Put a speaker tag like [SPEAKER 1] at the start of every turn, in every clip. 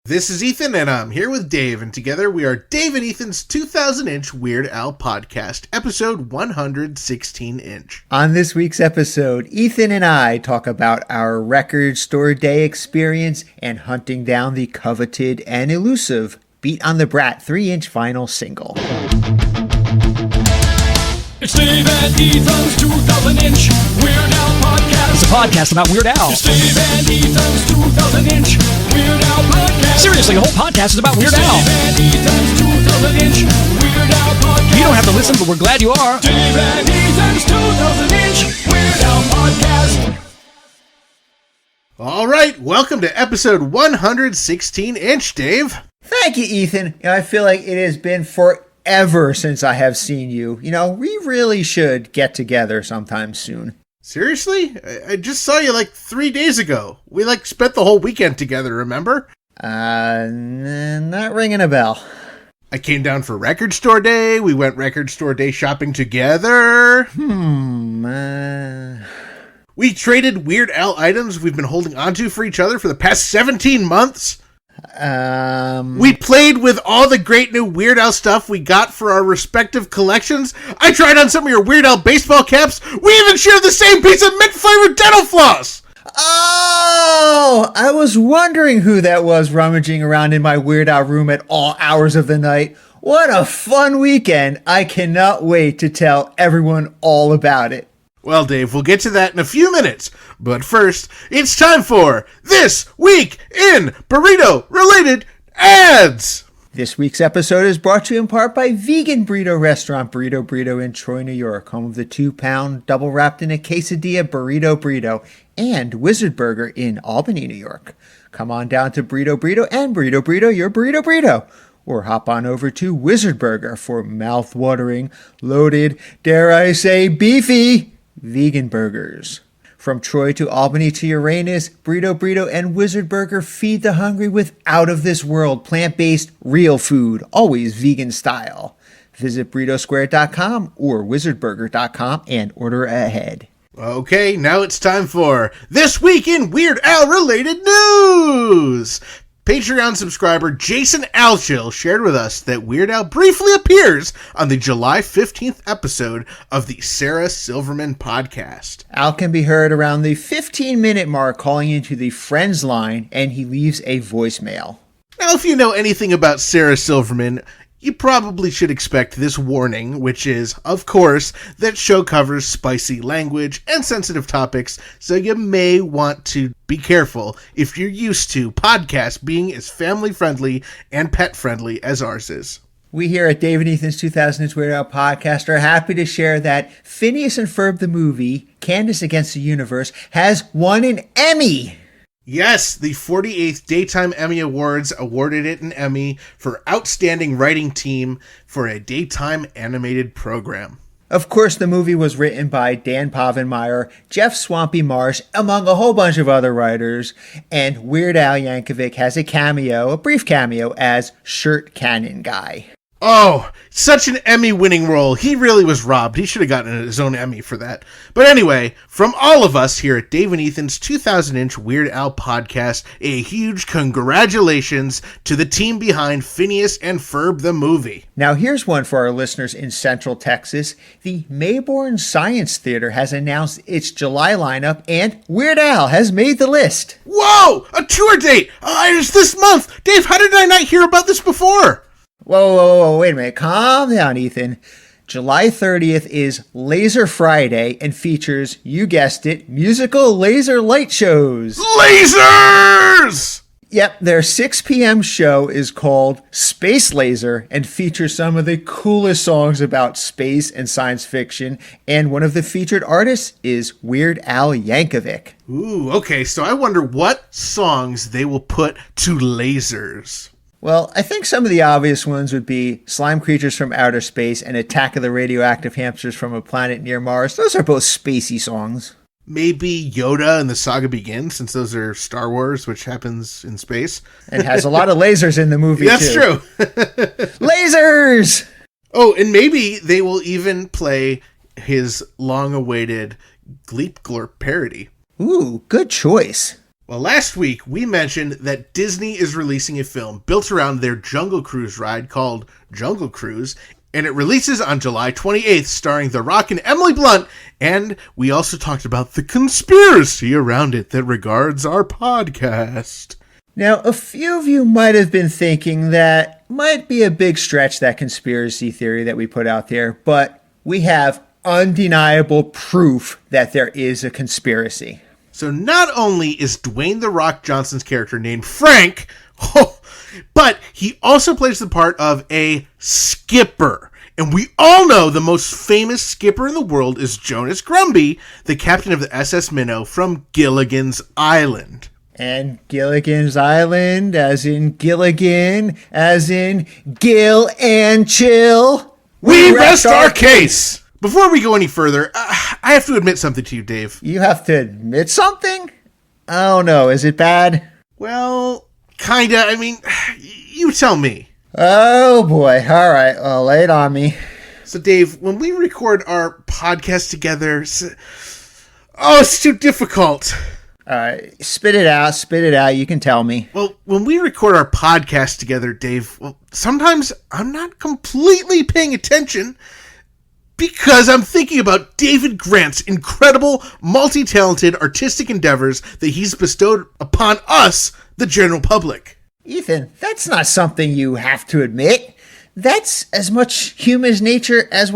[SPEAKER 1] This is Ethan, and I'm here with Dave, and together we are Dave and Ethan's 2000-inch Weird Al podcast, episode 116-inch.
[SPEAKER 2] On this week's episode, Ethan and I talk about our record store day experience and hunting down the coveted and elusive Beat on the Brat 3-inch vinyl single.
[SPEAKER 3] It's Dave and Ethan's 2000-inch Weird Al podcast.
[SPEAKER 4] It's a podcast about Weird Al.
[SPEAKER 3] It's Dave and Ethan's 2000-inch Weird Al podcast.
[SPEAKER 4] Seriously, the whole podcast is about Weird Al.
[SPEAKER 3] Dave and Ethan's 2000-inch Weird Al podcast.
[SPEAKER 4] You don't have to listen, but we're glad you are.
[SPEAKER 3] Dave and Ethan's 2000-inch Weird Al podcast.
[SPEAKER 1] All right, welcome to episode 116-inch, Dave.
[SPEAKER 2] Thank you, Ethan. I feel like it has been forever since I have seen you. We really should get together sometime soon.
[SPEAKER 1] Seriously? I just saw you like 3 days ago. We spent the whole weekend together, remember?
[SPEAKER 2] Not ringing a bell.
[SPEAKER 1] I came down for record store day. We went record store day shopping together. We traded Weird Al items we've been holding onto for each other for the past 17 months. We played with all the great new Weird Al stuff we got for our respective collections. I tried on some of your Weird Al baseball caps. We even shared the same piece of mint-flavored dental floss.
[SPEAKER 2] Oh, I was wondering who that was rummaging around in my Weird Al room at all hours of the night. What a fun weekend. I cannot wait to tell everyone all about it.
[SPEAKER 1] Well, Dave, we'll get to that in a few minutes. But first, it's time for This Week in Burrito-Related Ads.
[SPEAKER 2] This week's episode is brought to you in part by vegan burrito restaurant Burrito Burrito in Troy, New York, home of the 2-pound double wrapped in a quesadilla Burrito, and Wizard Burger in Albany, New York. Come on down to Burrito and Burrito, your Burrito. Or hop on over to Wizard Burger for mouth-watering, loaded, dare I say, beefy vegan burgers. From Troy to Albany to Uranus, Burrito and Wizard Burger feed the hungry with out-of-this-world, plant-based, real food, always vegan style. Visit burritosquare.com or wizardburger.com and order ahead.
[SPEAKER 1] Okay, now it's time for This Week in Weird Al-Related News. Patreon subscriber Jason Alchill shared with us that Weird Al briefly appears on the July 15th episode of the Sarah Silverman podcast.
[SPEAKER 2] Al can be heard around the 15-minute mark calling into the Friends line, and he leaves a voicemail.
[SPEAKER 1] Now, if you know anything about Sarah Silverman, you probably should expect this warning, which is, of course, that show covers spicy language and sensitive topics, so you may want to be careful if you're used to podcasts being as family-friendly and pet-friendly as ours is.
[SPEAKER 2] We here at Dave and Ethan's 2000 Weird Al podcast are happy to share that Phineas and Ferb the movie, Candace Against the Universe, has won an Emmy.
[SPEAKER 1] Yes, the 48th Daytime Emmy Awards awarded it an Emmy for Outstanding Writing Team for a Daytime Animated Program.
[SPEAKER 2] Of course, the movie was written by Dan Povenmire, Jeff Swampy Marsh, among a whole bunch of other writers, and Weird Al Yankovic has a brief cameo, as Shirt Cannon Guy.
[SPEAKER 1] Oh, such an Emmy-winning role. He really was robbed. He should have gotten his own Emmy for that. But anyway, from all of us here at Dave and Ethan's 2000-inch Weird Al podcast, a huge congratulations to the team behind Phineas and Ferb the movie.
[SPEAKER 2] Now here's one for our listeners in Central Texas. The Mayborn Science Theater has announced its July lineup, and Weird Al has made the list.
[SPEAKER 1] Whoa! A tour date! It's this month! Dave, how did I not hear about this before?
[SPEAKER 2] Whoa, wait a minute. Calm down, Ethan. July 30th is Laser Friday and features, you guessed it, musical laser light shows.
[SPEAKER 1] Lasers!
[SPEAKER 2] Yep, their 6 p.m. show is called Space Laser and features some of the coolest songs about space and science fiction, and one of the featured artists is Weird Al Yankovic.
[SPEAKER 1] Ooh, okay, so I wonder what songs they will put to lasers.
[SPEAKER 2] Well, I think some of the obvious ones would be Slime Creatures from Outer Space and Attack of the Radioactive Hamsters from a Planet Near Mars. Those are both spacey songs.
[SPEAKER 1] Maybe Yoda and the Saga Begins, since those are Star Wars, which happens in space.
[SPEAKER 2] And has a lot of lasers in the movie,
[SPEAKER 1] That's
[SPEAKER 2] too.
[SPEAKER 1] true.
[SPEAKER 2] Lasers!
[SPEAKER 1] Oh, and maybe they will even play his long-awaited Gleep Glorp parody.
[SPEAKER 2] Ooh, good choice.
[SPEAKER 1] Well, last week we mentioned that Disney is releasing a film built around their Jungle Cruise ride called Jungle Cruise, and it releases on July 28th, starring The Rock and Emily Blunt, and we also talked about the conspiracy around it that regards our podcast.
[SPEAKER 2] Now, a few of you might have been thinking that might be a big stretch, that conspiracy theory that we put out there, but we have undeniable proof that there is a conspiracy.
[SPEAKER 1] So not only is Dwayne The Rock Johnson's character named Frank, but he also plays the part of a skipper. And we all know the most famous skipper in the world is Jonas Grumby, the captain of the SS Minnow from Gilligan's Island.
[SPEAKER 2] And Gilligan's Island, as in Gilligan, as in Gil and Chill.
[SPEAKER 1] We rest our case! Before we go any further, I have to admit something to you, Dave.
[SPEAKER 2] You have to admit something? Oh no, is it bad?
[SPEAKER 1] Well, kinda. I mean, you tell me.
[SPEAKER 2] Oh boy, alright, well, lay it on me.
[SPEAKER 1] So, Dave, when we record our podcast together, it's too difficult.
[SPEAKER 2] Alright, spit it out, you can tell me.
[SPEAKER 1] Well, when we record our podcast together, Dave, sometimes I'm not completely paying attention because I'm thinking about David Grant's incredible, multi-talented artistic endeavors that he's bestowed upon us, the general public.
[SPEAKER 2] Ethan, that's not something you have to admit. That's as much human nature as,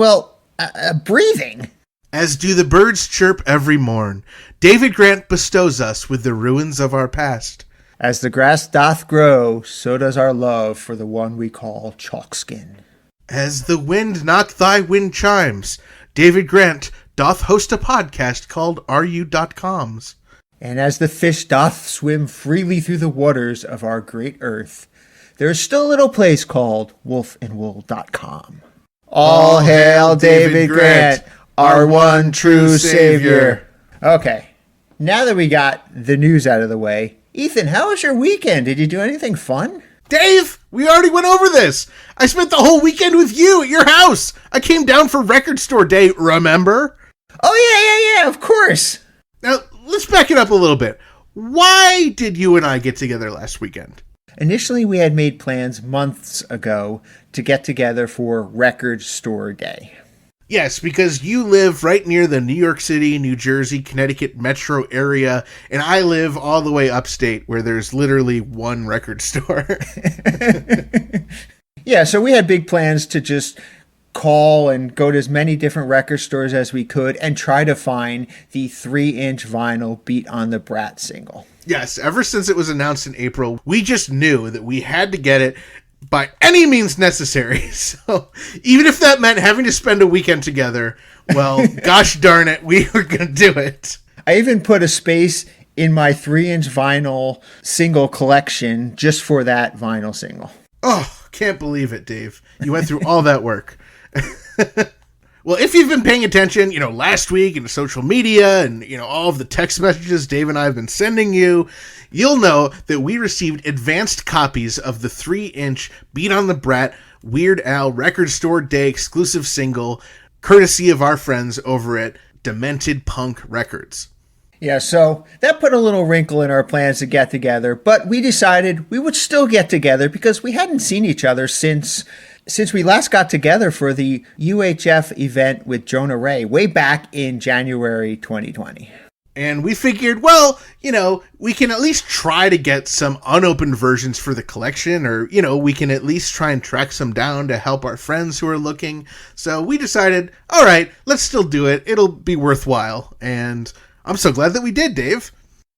[SPEAKER 2] breathing.
[SPEAKER 1] As do the birds chirp every morn, David Grant bestows us with the ruins of our past.
[SPEAKER 2] As the grass doth grow, so does our love for the one we call Chalkskin.
[SPEAKER 1] As the wind not thy wind chimes, David Grant doth host a podcast called RU.coms.
[SPEAKER 2] And as the fish doth swim freely through the waters of our great earth, there is still a little place called wolfandwool.com. All hail David Grant, our one true savior. Okay, now that we got the news out of the way, Ethan, how was your weekend? Did you do anything fun?
[SPEAKER 1] Dave, we already went over this. I spent the whole weekend with you at your house. I came down for Record Store Day, remember?
[SPEAKER 2] Oh, yeah, of course.
[SPEAKER 1] Now, let's back it up a little bit. Why did you and I get together last weekend?
[SPEAKER 2] Initially, we had made plans months ago to get together for Record Store Day.
[SPEAKER 1] Yes, because you live right near the New York City, New Jersey, Connecticut metro area, and I live all the way upstate where there's literally one record store.
[SPEAKER 2] Yeah, so we had big plans to just call and go to as many different record stores as we could and try to find the 3-inch vinyl Beat on the Brat single.
[SPEAKER 1] Yes, ever since it was announced in April, we just knew that we had to get it by any means necessary. So even if that meant having to spend a weekend together, well, gosh darn it, we were going to do it.
[SPEAKER 2] I even put a space in my 3-inch vinyl single collection just for that vinyl single.
[SPEAKER 1] Oh, can't believe it, Dave. You went through all that work. Well, if you've been paying attention, last week in social media and, all of the text messages Dave and I have been sending you, you'll know that we received advanced copies of the 3-inch Beat on the Brat Weird Al Record Store Day exclusive single, courtesy of our friends over at Demented Punk Records.
[SPEAKER 2] Yeah, so that put a little wrinkle in our plans to get together, but we decided we would still get together because we hadn't seen each other since we last got together for the UHF event with Jonah Ray way back in January 2020.
[SPEAKER 1] And we figured, well, we can at least try to get some unopened versions for the collection, or, we can at least try and track some down to help our friends who are looking. So we decided, all right, let's still do it. It'll be worthwhile. And I'm so glad that we did, Dave.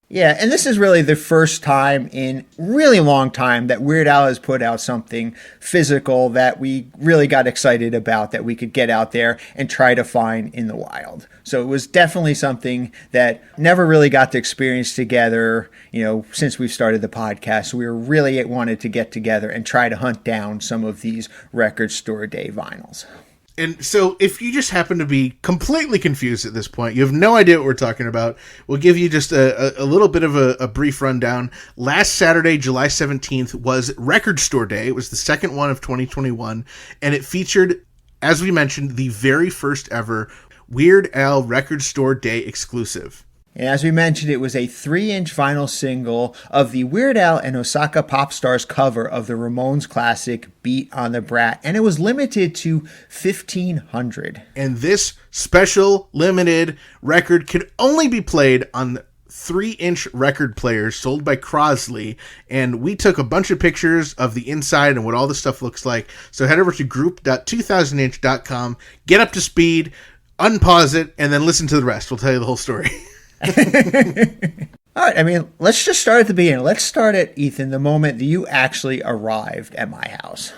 [SPEAKER 2] Yeah, and this is really the first time in really long time that Weird Al has put out something physical that we really got excited about, that we could get out there and try to find in the wild. So it was definitely something that never really got to experience together, since we've started the podcast. So we really wanted to get together and try to hunt down some of these Record Store Day vinyls.
[SPEAKER 1] And so if you just happen to be completely confused at this point, you have no idea what we're talking about, we'll give you just a little bit of a brief rundown. Last Saturday, July 17th, was Record Store Day. It was the second one of 2021, and it featured, as we mentioned, the very first ever Weird Al Record Store Day exclusive.
[SPEAKER 2] And as we mentioned, it was a 3-inch vinyl single of the Weird Al and Osaka Pop Stars cover of the Ramones classic Beat on the Brat, and it was limited to 1,500.
[SPEAKER 1] And this special limited record could only be played on 3-inch record players sold by Crosley, and we took a bunch of pictures of the inside and what all the stuff looks like. So head over to group.2000inch.com, get up to speed, unpause it, and then listen to the rest. We'll tell you the whole story.
[SPEAKER 2] All right, I mean, let's just start at the beginning. Let's start at, Ethan, the moment that you actually arrived at my house.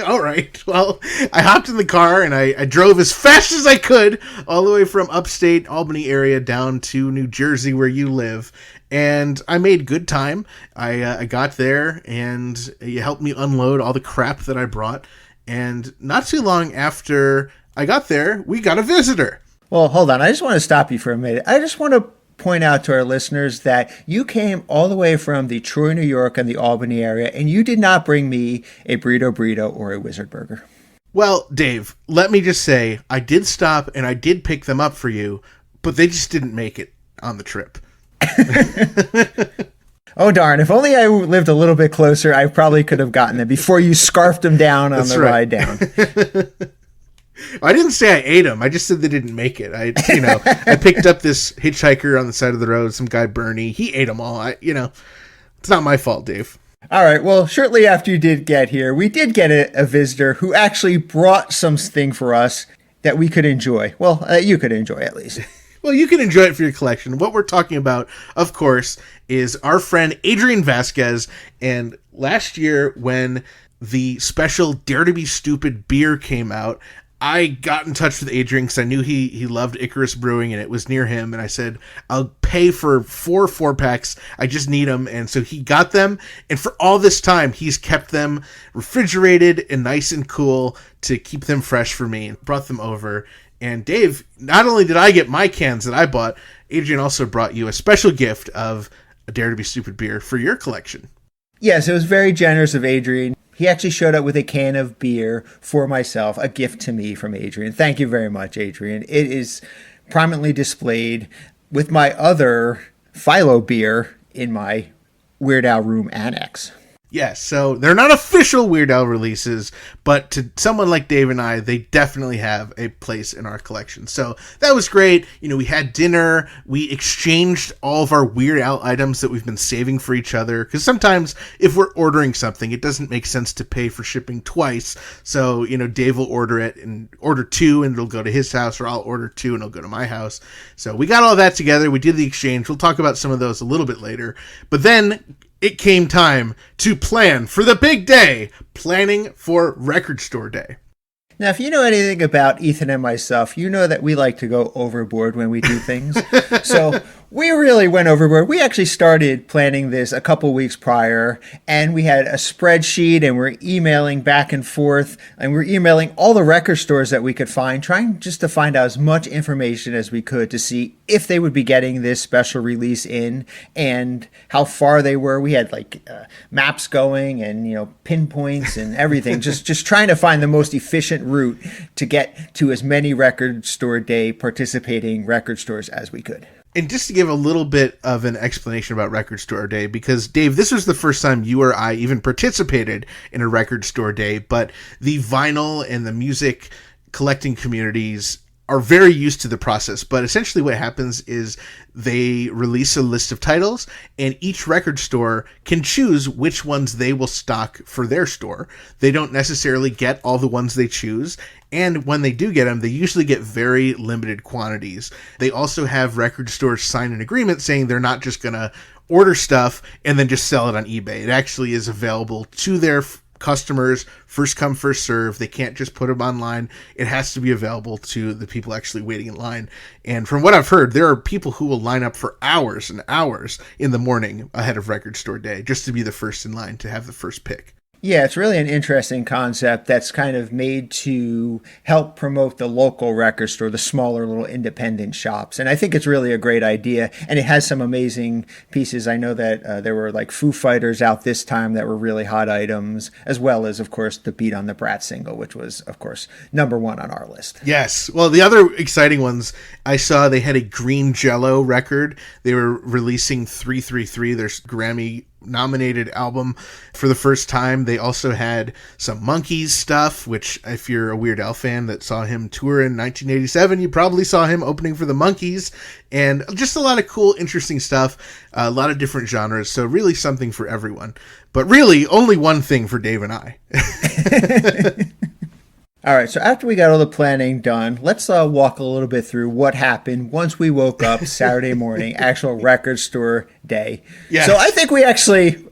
[SPEAKER 1] All right. Well, I hopped in the car and I drove as fast as I could all the way from upstate Albany area down to New Jersey where you live. And I made good time. I got there and you helped me unload all the crap that I brought. And not too long after I got there, we got a visitor.
[SPEAKER 2] Well, hold on. I just want to stop you for a minute. I just want to point out to our listeners that you came all the way from the Troy, New York and the Albany area, and you did not bring me a burrito or a Wizard Burger.
[SPEAKER 1] Well, Dave, let me just say, I did stop and I did pick them up for you, but they just didn't make it on the trip.
[SPEAKER 2] Oh, darn. If only I lived a little bit closer, I probably could have gotten them before you scarfed them down on the ride down.
[SPEAKER 1] I didn't say I ate them. I just said they didn't make it. I picked up this hitchhiker on the side of the road, some guy, Bernie. He ate them all. It's not my fault, Dave.
[SPEAKER 2] All right. Well, shortly after you did get here, we did get a visitor who actually brought something for us that we could enjoy. Well, you could enjoy at least.
[SPEAKER 1] Well, you can enjoy it for your collection. What we're talking about, of course, is our friend Adrian Vasquez. And last year, when the special Dare to Be Stupid beer came out, I got in touch with Adrian because I knew he loved Icarus Brewing and it was near him. And I said, I'll pay for 4 4-packs. I just need them. And so he got them. And for all this time, he's kept them refrigerated and nice and cool to keep them fresh for me and brought them over. And Dave, not only did I get my cans that I bought, Adrian also brought you a special gift of a Dare to Be Stupid beer for your collection.
[SPEAKER 2] Yes, it was very generous of Adrian. He actually showed up with a can of beer for myself, a gift to me from Adrian. Thank you very much, Adrian. It is prominently displayed with my other Philo beer in my Weird Al room annex.
[SPEAKER 1] Yes, so they're not official Weird Al releases, but to someone like Dave and I, they definitely have a place in our collection. So that was great. We had dinner. We exchanged all of our Weird Al items that we've been saving for each other. Because sometimes if we're ordering something, it doesn't make sense to pay for shipping twice. So, Dave will order it and order 2 and it'll go to his house, or I'll order 2 and it'll go to my house. So we got all that together. We did the exchange. We'll talk about some of those a little bit later. But then it came time to plan for the big day, planning for Record Store Day.
[SPEAKER 2] Now, if you know anything about Ethan and myself, you know that we like to go overboard when we do things. So we really went overboard. We actually started planning this a couple weeks prior, and we had a spreadsheet, and we're emailing back and forth, and we're emailing all the record stores that we could find, trying just to find out as much information as we could to see if they would be getting this special release in and how far they were. We had maps going and pinpoints and everything, just trying to find the most efficient route to get to as many Record Store Day participating record stores as we could.
[SPEAKER 1] And just to give a little bit of an explanation about Record Store Day, because Dave, this was the first time you or I even participated in a Record Store Day, but the vinyl and the music collecting communities are very used to the process. But essentially what happens is they release a list of titles, and each record store can choose which ones they will stock for their store. They don't necessarily get all the ones they choose, and when they do get them, they usually get very limited quantities. They also have record stores sign an agreement saying they're not just going to order stuff and then just sell it on eBay. It actually is available to their customers, first come, first serve. They can't just put them online. It has to be available to the people actually waiting in line. And from what I've heard, there are people who will line up for hours and hours in the morning ahead of Record Store Day just to be the first in line to have the first pick.
[SPEAKER 2] Yeah, it's really an interesting concept that's kind of made to help promote the local record store, the smaller little independent shops. And I think it's really a great idea. And it has some amazing pieces. I know that there were like Foo Fighters out this time that were really hot items, as well as, of course, the Beat on the Brat single, which was, of course, #1 on our list.
[SPEAKER 1] Yes. Well, the other exciting ones, I saw they had a Green Jello record. They were releasing 333, their Grammy nominated album, for the first time. They also had some Monkees stuff, which if you're a Weird Al fan that saw him tour in 1987, you probably saw him opening for the Monkees, and just a lot of cool, interesting stuff, a lot of different genres, so really something for everyone. But really, only one thing for Dave and I.
[SPEAKER 2] All right, so after we got all the planning done, let's walk a little bit through what happened once we woke up Saturday morning, actual record store day.
[SPEAKER 1] Yes.
[SPEAKER 2] So I think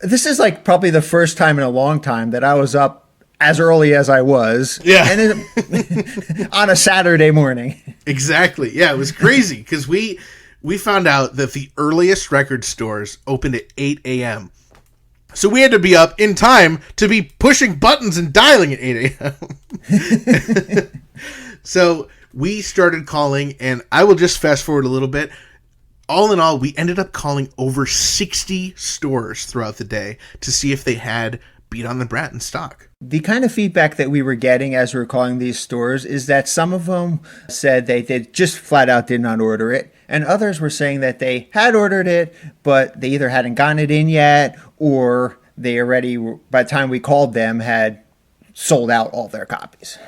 [SPEAKER 2] this is like probably the first time in a long time that I was up as early as I was.
[SPEAKER 1] Yeah.
[SPEAKER 2] And on a Saturday morning.
[SPEAKER 1] Exactly. Yeah, it was crazy because we found out that the earliest record stores opened at 8 a.m. So we had to be up in time to be pushing buttons and dialing at 8 a.m. So we started calling, and I will just fast forward a little bit. All in all, we ended up calling over 60 stores throughout the day to see if they had Beat on the Brat in stock.
[SPEAKER 2] The kind of feedback that we were getting as we were calling these stores is that some of them said they just flat out did not order it. And others were saying that they had ordered it, but they either hadn't gotten it in yet, or they already, by the time we called them, had sold out all their copies.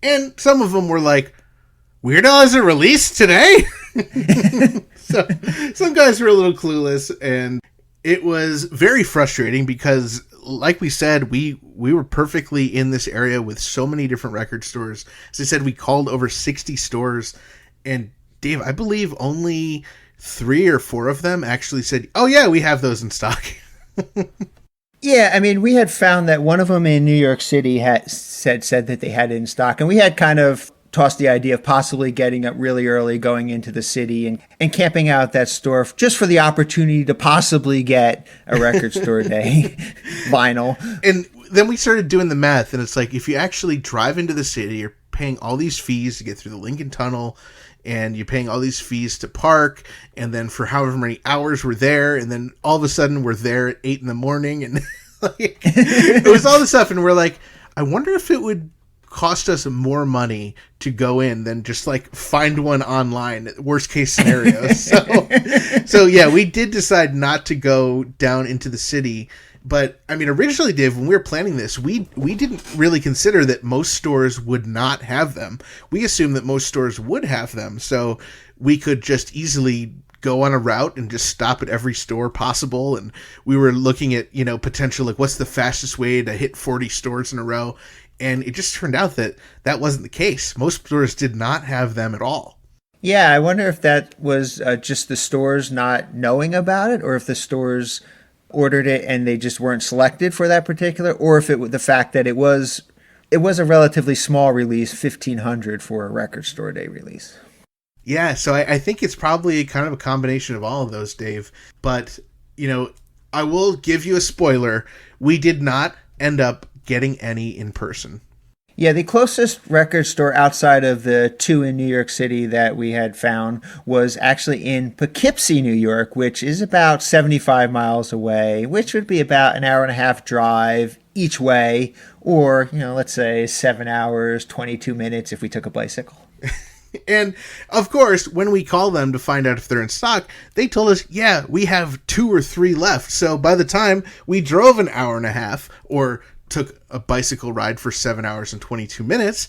[SPEAKER 1] And some of them were like, Weird Al hasn't released today? So some guys were a little clueless, and it was very frustrating because, like we said, we were perfectly in this area with so many different record stores. As I said, we called over 60 stores, and Dave, I believe only 3 or 4 of them actually said, oh yeah, we have those in stock.
[SPEAKER 2] Yeah, I mean, we had found that one of them in New York City had said that they had it in stock, and we had kind of tossed the idea of possibly getting up really early, going into the city and camping out that store just for the opportunity to possibly get a record store day vinyl.
[SPEAKER 1] And then we started doing the math, and it's like, if you actually drive into the city, you're paying all these fees to get through the Lincoln Tunnel, and you're paying all these fees to park, and then for however many hours we're there, and then all of a sudden we're there at 8 in the morning, and like, it was all this stuff, and we're like, I wonder if it would cost us more money to go in than just like find one online, worst case scenario. So yeah, we did decide not to go down into the city. But I mean, originally, Dave, when we were planning this, we didn't really consider that most stores would not have them. We assumed that most stores would have them, so we could just easily go on a route and just stop at every store possible. And we were looking at, potential, like, what's the fastest way to hit 40 stores in a row? And it just turned out that that wasn't the case. Most stores did not have them at all.
[SPEAKER 2] Yeah, I wonder if that was just the stores not knowing about it, or if the stores ordered it and they just weren't selected for that particular, or if it was the fact that it was a relatively small release, 1,500 for a record store day release.
[SPEAKER 1] Yeah, so I think it's probably kind of a combination of all of those, Dave. But, I will give you a spoiler. We did not end up getting any in person.
[SPEAKER 2] Yeah, the closest record store outside of the 2 in New York City that we had found was actually in Poughkeepsie, New York, which is about 75 miles away, which would be about an hour and a half drive each way, or, let's say 7 hours, 22 minutes if we took a bicycle.
[SPEAKER 1] And, of course, when we called them to find out if they're in stock, they told us, yeah, we have 2 or 3 left. So by the time we drove an hour and a half, or took a bicycle ride for 7 hours and 22 minutes,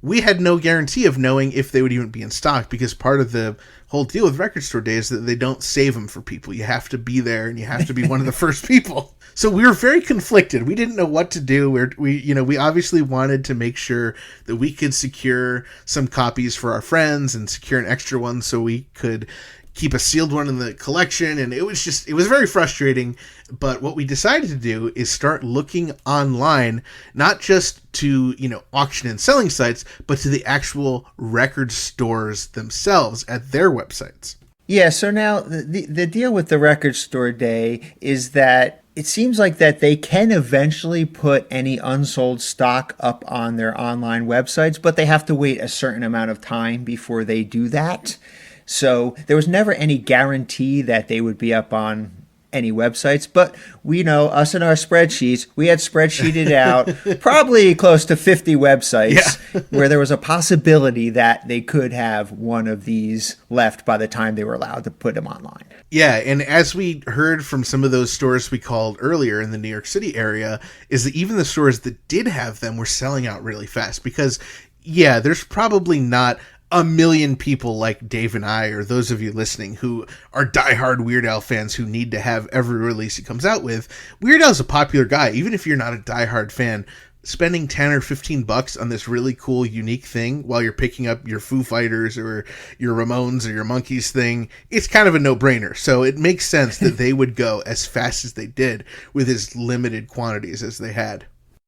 [SPEAKER 1] we had no guarantee of knowing if they would even be in stock, because part of the whole deal with record store day is that they don't save them for people. You have to be there, and you have to be one of the first people. So we were very conflicted. We didn't know what to do. We obviously wanted to make sure that we could secure some copies for our friends and secure an extra one so we could keep a sealed one in the collection. And it was very frustrating. But what we decided to do is start looking online, not just to, auction and selling sites, but to the actual record stores themselves at their websites.
[SPEAKER 2] Yeah, so now the deal with the record store day is that it seems like that they can eventually put any unsold stock up on their online websites, but they have to wait a certain amount of time before they do that. So there was never any guarantee that they would be up on any websites, but we know us and our spreadsheets, we had spreadsheeted out probably close to 50 websites where there was a possibility that they could have one of these left by the time they were allowed to put them online.
[SPEAKER 1] Yeah, and as we heard from some of those stores we called earlier in the New York City area, is that even the stores that did have them were selling out really fast because, yeah, there's probably not a million people like Dave and I, or those of you listening who are diehard Weird Al fans who need to have every release he comes out with. Weird Al's a popular guy, even if you're not a diehard fan. Spending 10 or 15 bucks on this really cool, unique thing while you're picking up your Foo Fighters or your Ramones or your Monkees thing, it's kind of a no-brainer. So it makes sense that they would go as fast as they did with as limited quantities as they had.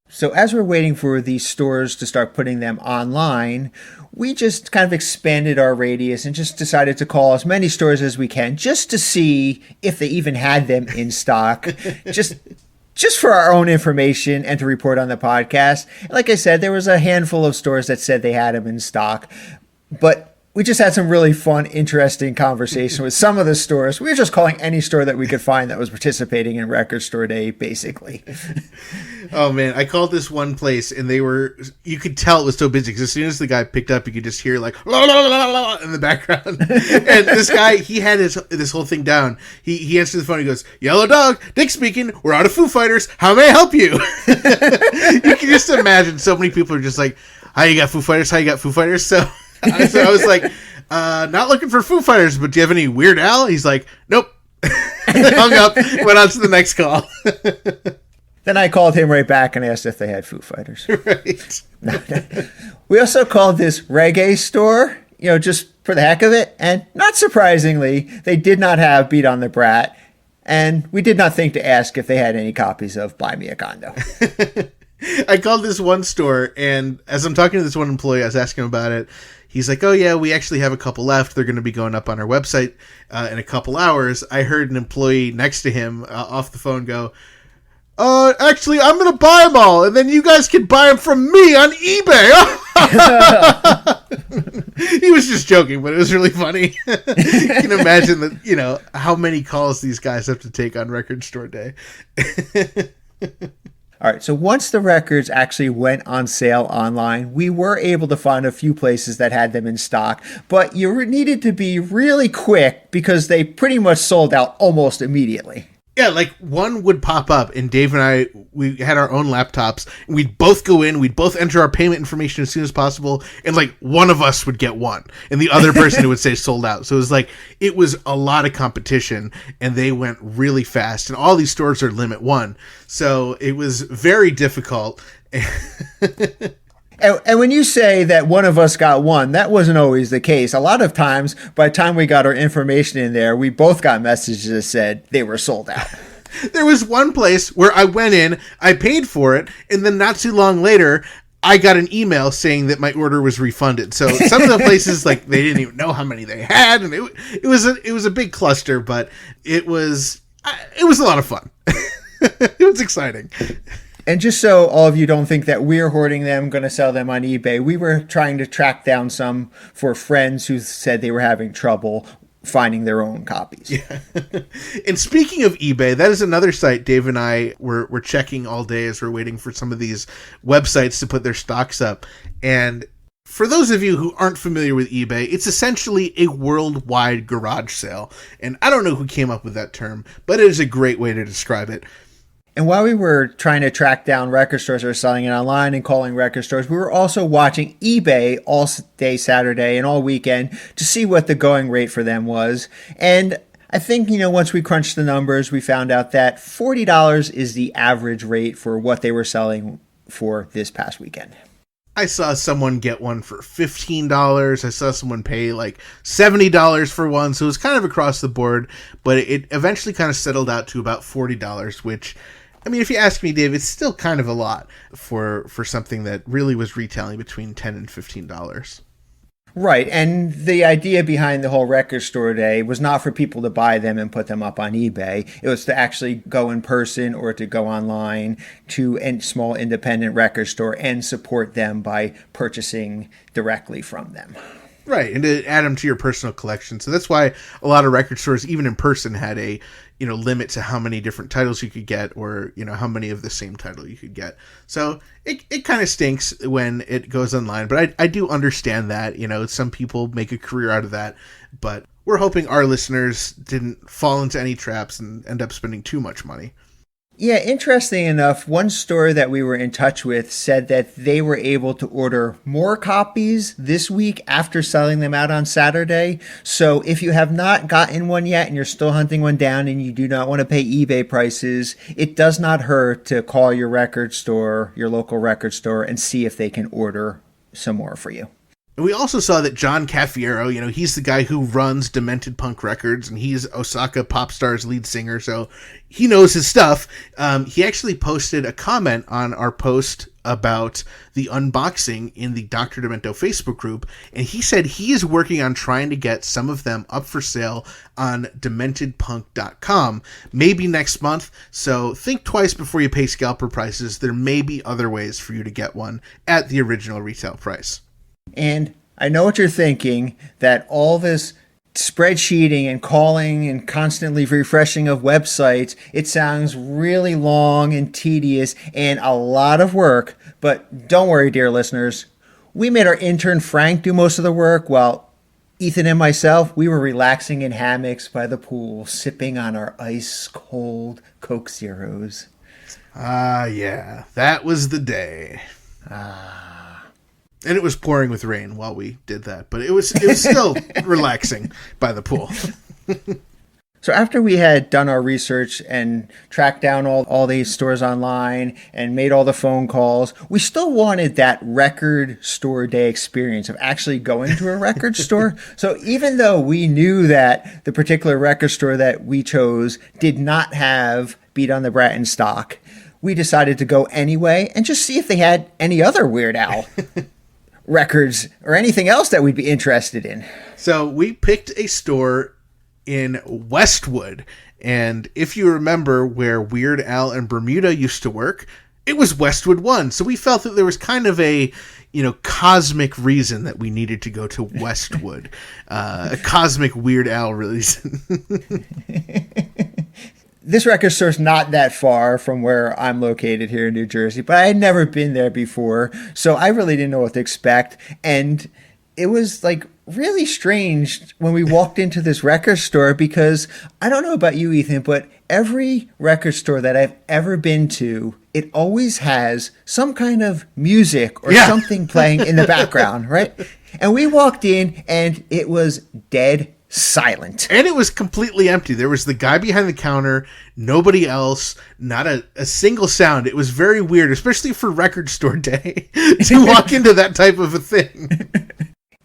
[SPEAKER 2] So as we're waiting for these stores to start putting them online, we just kind of expanded our radius and just decided to call as many stores as we can just to see if they even had them in stock, just for our own information and to report on the podcast. Like I said, there was a handful of stores that said they had them in stock, but we just had some really fun, interesting conversation with some of the stores. We were just calling any store that we could find that was participating in Record Store Day, basically.
[SPEAKER 1] Oh, man. I called this one place, and you could tell it was so busy, because as soon as the guy picked up, you could just hear, like, la, la, la, la, la, in the background. And this guy, he had this whole thing down. He answered the phone, he goes, "Yellow Dog, Dick speaking, we're out of Foo Fighters, how may I help you?" You can just imagine so many people are just like, "How you got Foo Fighters? How you got Foo Fighters?" So I was like, not looking for Foo Fighters, but do you have any Weird Al? He's like, "Nope." Hung up, went on to the next call.
[SPEAKER 2] Then I called him right back and asked if they had Foo Fighters.
[SPEAKER 1] Right.
[SPEAKER 2] We also called this reggae store, just for the heck of it. And not surprisingly, they did not have Beat on the Brat. And we did not think to ask if they had any copies of Buy Me a Condo.
[SPEAKER 1] I called this one store, and as I'm talking to this one employee, I was asking him about it. He's like, "Oh, yeah, we actually have a couple left. They're going to be going up on our website in a couple hours." I heard an employee next to him off the phone go, "Actually, I'm going to buy them all, and then you guys can buy them from me on eBay." He was just joking, but it was really funny. You can imagine that, how many calls these guys have to take on Record Store Day.
[SPEAKER 2] All right, so once the records actually went on sale online, we were able to find a few places that had them in stock, but you needed to be really quick because they pretty much sold out almost immediately.
[SPEAKER 1] Yeah, like one would pop up, and Dave and I, we had our own laptops, and we'd both go in, we'd both enter our payment information as soon as possible, and like one of us would get one, and the other person would say sold out. So it was a lot of competition, and they went really fast, and all these stores are limit one, so it was very difficult.
[SPEAKER 2] And when you say that one of us got one, that wasn't always the case. A lot of times, by the time we got our information in there, we both got messages that said they were sold out.
[SPEAKER 1] There was one place where I went in, I paid for it, and then not too long later, I got an email saying that my order was refunded. So some of the places, like, they didn't even know how many they had, and it was a big cluster, but it was a lot of fun. It was exciting.
[SPEAKER 2] And just so all of you don't think that we're hoarding them, going to sell them on eBay, we were trying to track down some for friends who said they were having trouble finding their own copies.
[SPEAKER 1] Yeah. And speaking of eBay, that is another site Dave and I were checking all day as we're waiting for some of these websites to put their stocks up. And for those of you who aren't familiar with eBay, it's essentially a worldwide garage sale. And I don't know who came up with that term, but it is a great way to describe it.
[SPEAKER 2] And while we were trying to track down record stores that are selling it online and calling record stores, we were also watching eBay all day Saturday and all weekend to see what the going rate for them was. And I think, once we crunched the numbers, we found out that $40 is the average rate for what they were selling for this past weekend.
[SPEAKER 1] I saw someone get one for $15. I saw someone pay like $70 for one. So it was kind of across the board, but it eventually kind of settled out to about $40, which, I mean, if you ask me, Dave, it's still kind of a lot for something that really was retailing between $10 and $15.
[SPEAKER 2] Right, and the idea behind the whole record store day was not for people to buy them and put them up on eBay. It was to actually go in person or to go online to a small independent record store and support them by purchasing directly from them.
[SPEAKER 1] Right, and to add them to your personal collection. So that's why a lot of record stores, even in person, had a limit to how many different titles you could get, or how many of the same title you could get. So it kind of stinks when it goes online, but I do understand that. Some people make a career out of that, but we're hoping our listeners didn't fall into any traps and end up spending too much money.
[SPEAKER 2] Yeah, interesting enough, one store that we were in touch with said that they were able to order more copies this week after selling them out on Saturday. So if you have not gotten one yet and you're still hunting one down and you do not want to pay eBay prices, it does not hurt to call your record store, your local record store, and see if they can order some more for you.
[SPEAKER 1] And we also saw that John Cafiero, he's the guy who runs Demented Punk Records, and he's Osaka Popstar's lead singer, so he knows his stuff. He actually posted a comment on our post about the unboxing in the Dr. Demento Facebook group, and he said he is working on trying to get some of them up for sale on dementedpunk.com, maybe next month, so think twice before you pay scalper prices. There may be other ways for you to get one at the original retail price.
[SPEAKER 2] And I know what you're thinking, that all this spreadsheeting and calling and constantly refreshing of websites, it sounds really long and tedious and a lot of work. But don't worry, dear listeners. We made our intern Frank do most of the work while Ethan and myself, we were relaxing in hammocks by the pool, sipping on our ice-cold Coke Zeros.
[SPEAKER 1] Ah, yeah. That was the day. And it was pouring with rain while we did that, but it was still relaxing by the pool.
[SPEAKER 2] So after we had done our research and tracked down all these stores online and made all the phone calls, we still wanted that record store day experience of actually going to a record store. So even though we knew that the particular record store that we chose did not have Beat on the Brat in stock, we decided to go anyway and just see if they had any other Weird Al records or anything else that we'd be interested in.
[SPEAKER 1] So we picked a store in Westwood, and if you remember where Weird Al and Bermuda used to work, it was Westwood 1. So we felt that there was kind of a cosmic reason that we needed to go to Westwood. A cosmic Weird Al reason.
[SPEAKER 2] This record store's not that far from where I'm located here in New Jersey, but I had never been there before, so I really didn't know what to expect. And it was really strange when we walked into this record store, because I don't know about you, Ethan, but every record store that I've ever been to, it always has some kind of music or something playing in the background, right? And we walked in and it was dead silent.
[SPEAKER 1] And it was completely empty. There was the guy behind the counter, nobody else, not a single sound. It was very weird, especially for record store day, to walk into that type of a thing.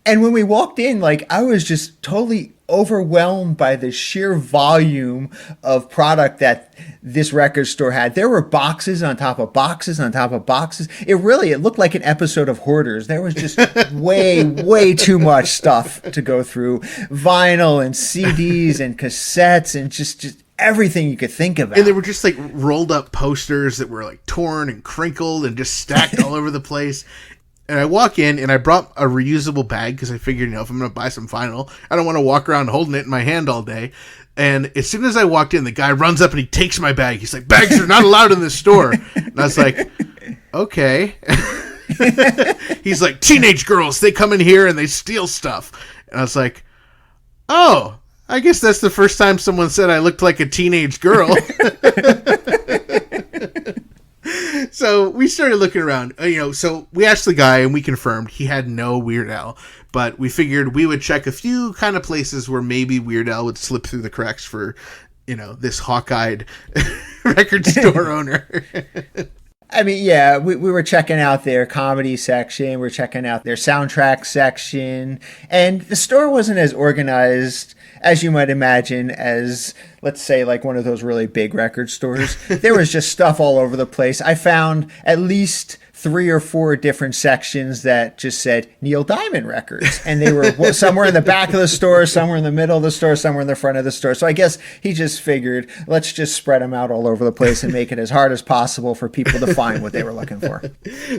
[SPEAKER 2] And when we walked in, I was just totally overwhelmed by the sheer volume of product that this record store had. There were boxes on top of boxes on top of boxes. It looked like an episode of Hoarders. There was just way too much stuff to go through. Vinyl and CDs and cassettes and just everything you could think about.
[SPEAKER 1] And they were just rolled up posters that were torn and crinkled and just stacked all over the place. And I walk in, and I brought a reusable bag because I figured, if I'm going to buy some vinyl, I don't want to walk around holding it in my hand all day. And as soon as I walked in, the guy runs up and he takes my bag. He's like, "Bags are not allowed in this store." And I was like, okay. He's like, "Teenage girls, they come in here and they steal stuff." And I was like, oh, I guess that's the first time someone said I looked like a teenage girl. So we started looking around, so we asked the guy and we confirmed he had no Weird Al, but we figured we would check a few kind of places where maybe Weird Al would slip through the cracks for, this hawk-eyed record store owner.
[SPEAKER 2] I mean, yeah, we were checking out their comedy section, we're checking out their soundtrack section, and the store wasn't as organized as you might imagine as let's say like one of those really big record stores, there was just stuff all over the place. I found at least 3 or 4 different sections that just said Neil Diamond records. And they were somewhere in the back of the store, somewhere in the middle of the store, somewhere in the front of the store. So I guess he just figured, let's just spread them out all over the place and make it as hard as possible for people to find what they were looking for.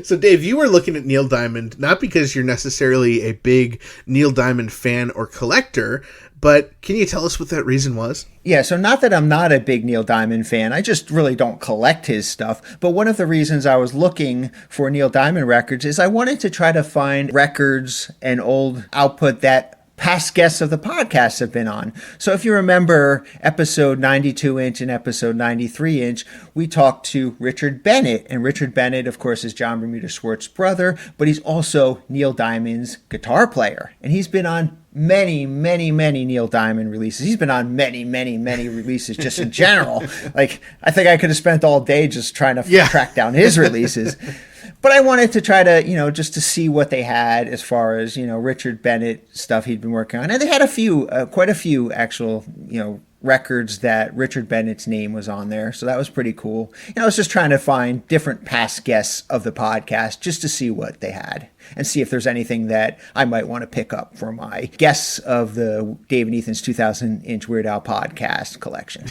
[SPEAKER 1] So, Dave, you were looking at Neil Diamond, not because you're necessarily a big Neil Diamond fan or collector, but can you tell us what that reason was?
[SPEAKER 2] Yeah, so not that I'm not a big Neil Diamond fan, I just really don't collect his stuff. But one of the reasons I was looking for Neil Diamond records is I wanted to try to find records and old output that past guests of the podcast have been on. So if you remember episode 92 inch and episode 93 inch, we talked to Richard Bennett. And Richard Bennett, of course, is John Bermuda Schwartz's brother, but he's also Neil Diamond's guitar player. And he's been on many Neil Diamond releases. He's been on many releases just in general. Like, I think I could have spent all day just trying to track down his releases. But I wanted to try to, just to see what they had as far as, Richard Bennett stuff he'd been working on. And they had quite a few actual, records that Richard Bennett's name was on there. So that was pretty cool. I was just trying to find different past guests of the podcast just to see what they had and see if there's anything that I might want to pick up for my guests of the Dave and Ethan's 2000-inch Weird Al podcast collection.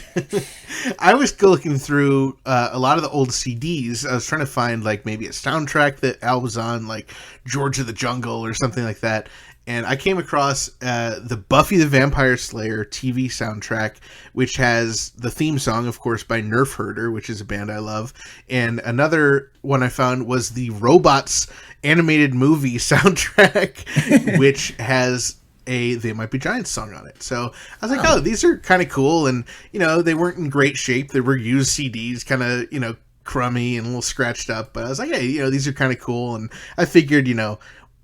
[SPEAKER 1] I was looking through a lot of the old CDs. I was trying to find like maybe a soundtrack that Al was on, like George of the Jungle or something like that. And I came across the Buffy the Vampire Slayer TV soundtrack, which has the theme song, of course, by Nerf Herder, which is a band I love. And another one I found was the Robots animated movie soundtrack, which has a They Might Be Giants song on it. So I was like, oh, these are kind of cool. And, they weren't in great shape. They were used CDs, kind of, crummy and a little scratched up. But I was like, hey, these are kind of cool. And I figured,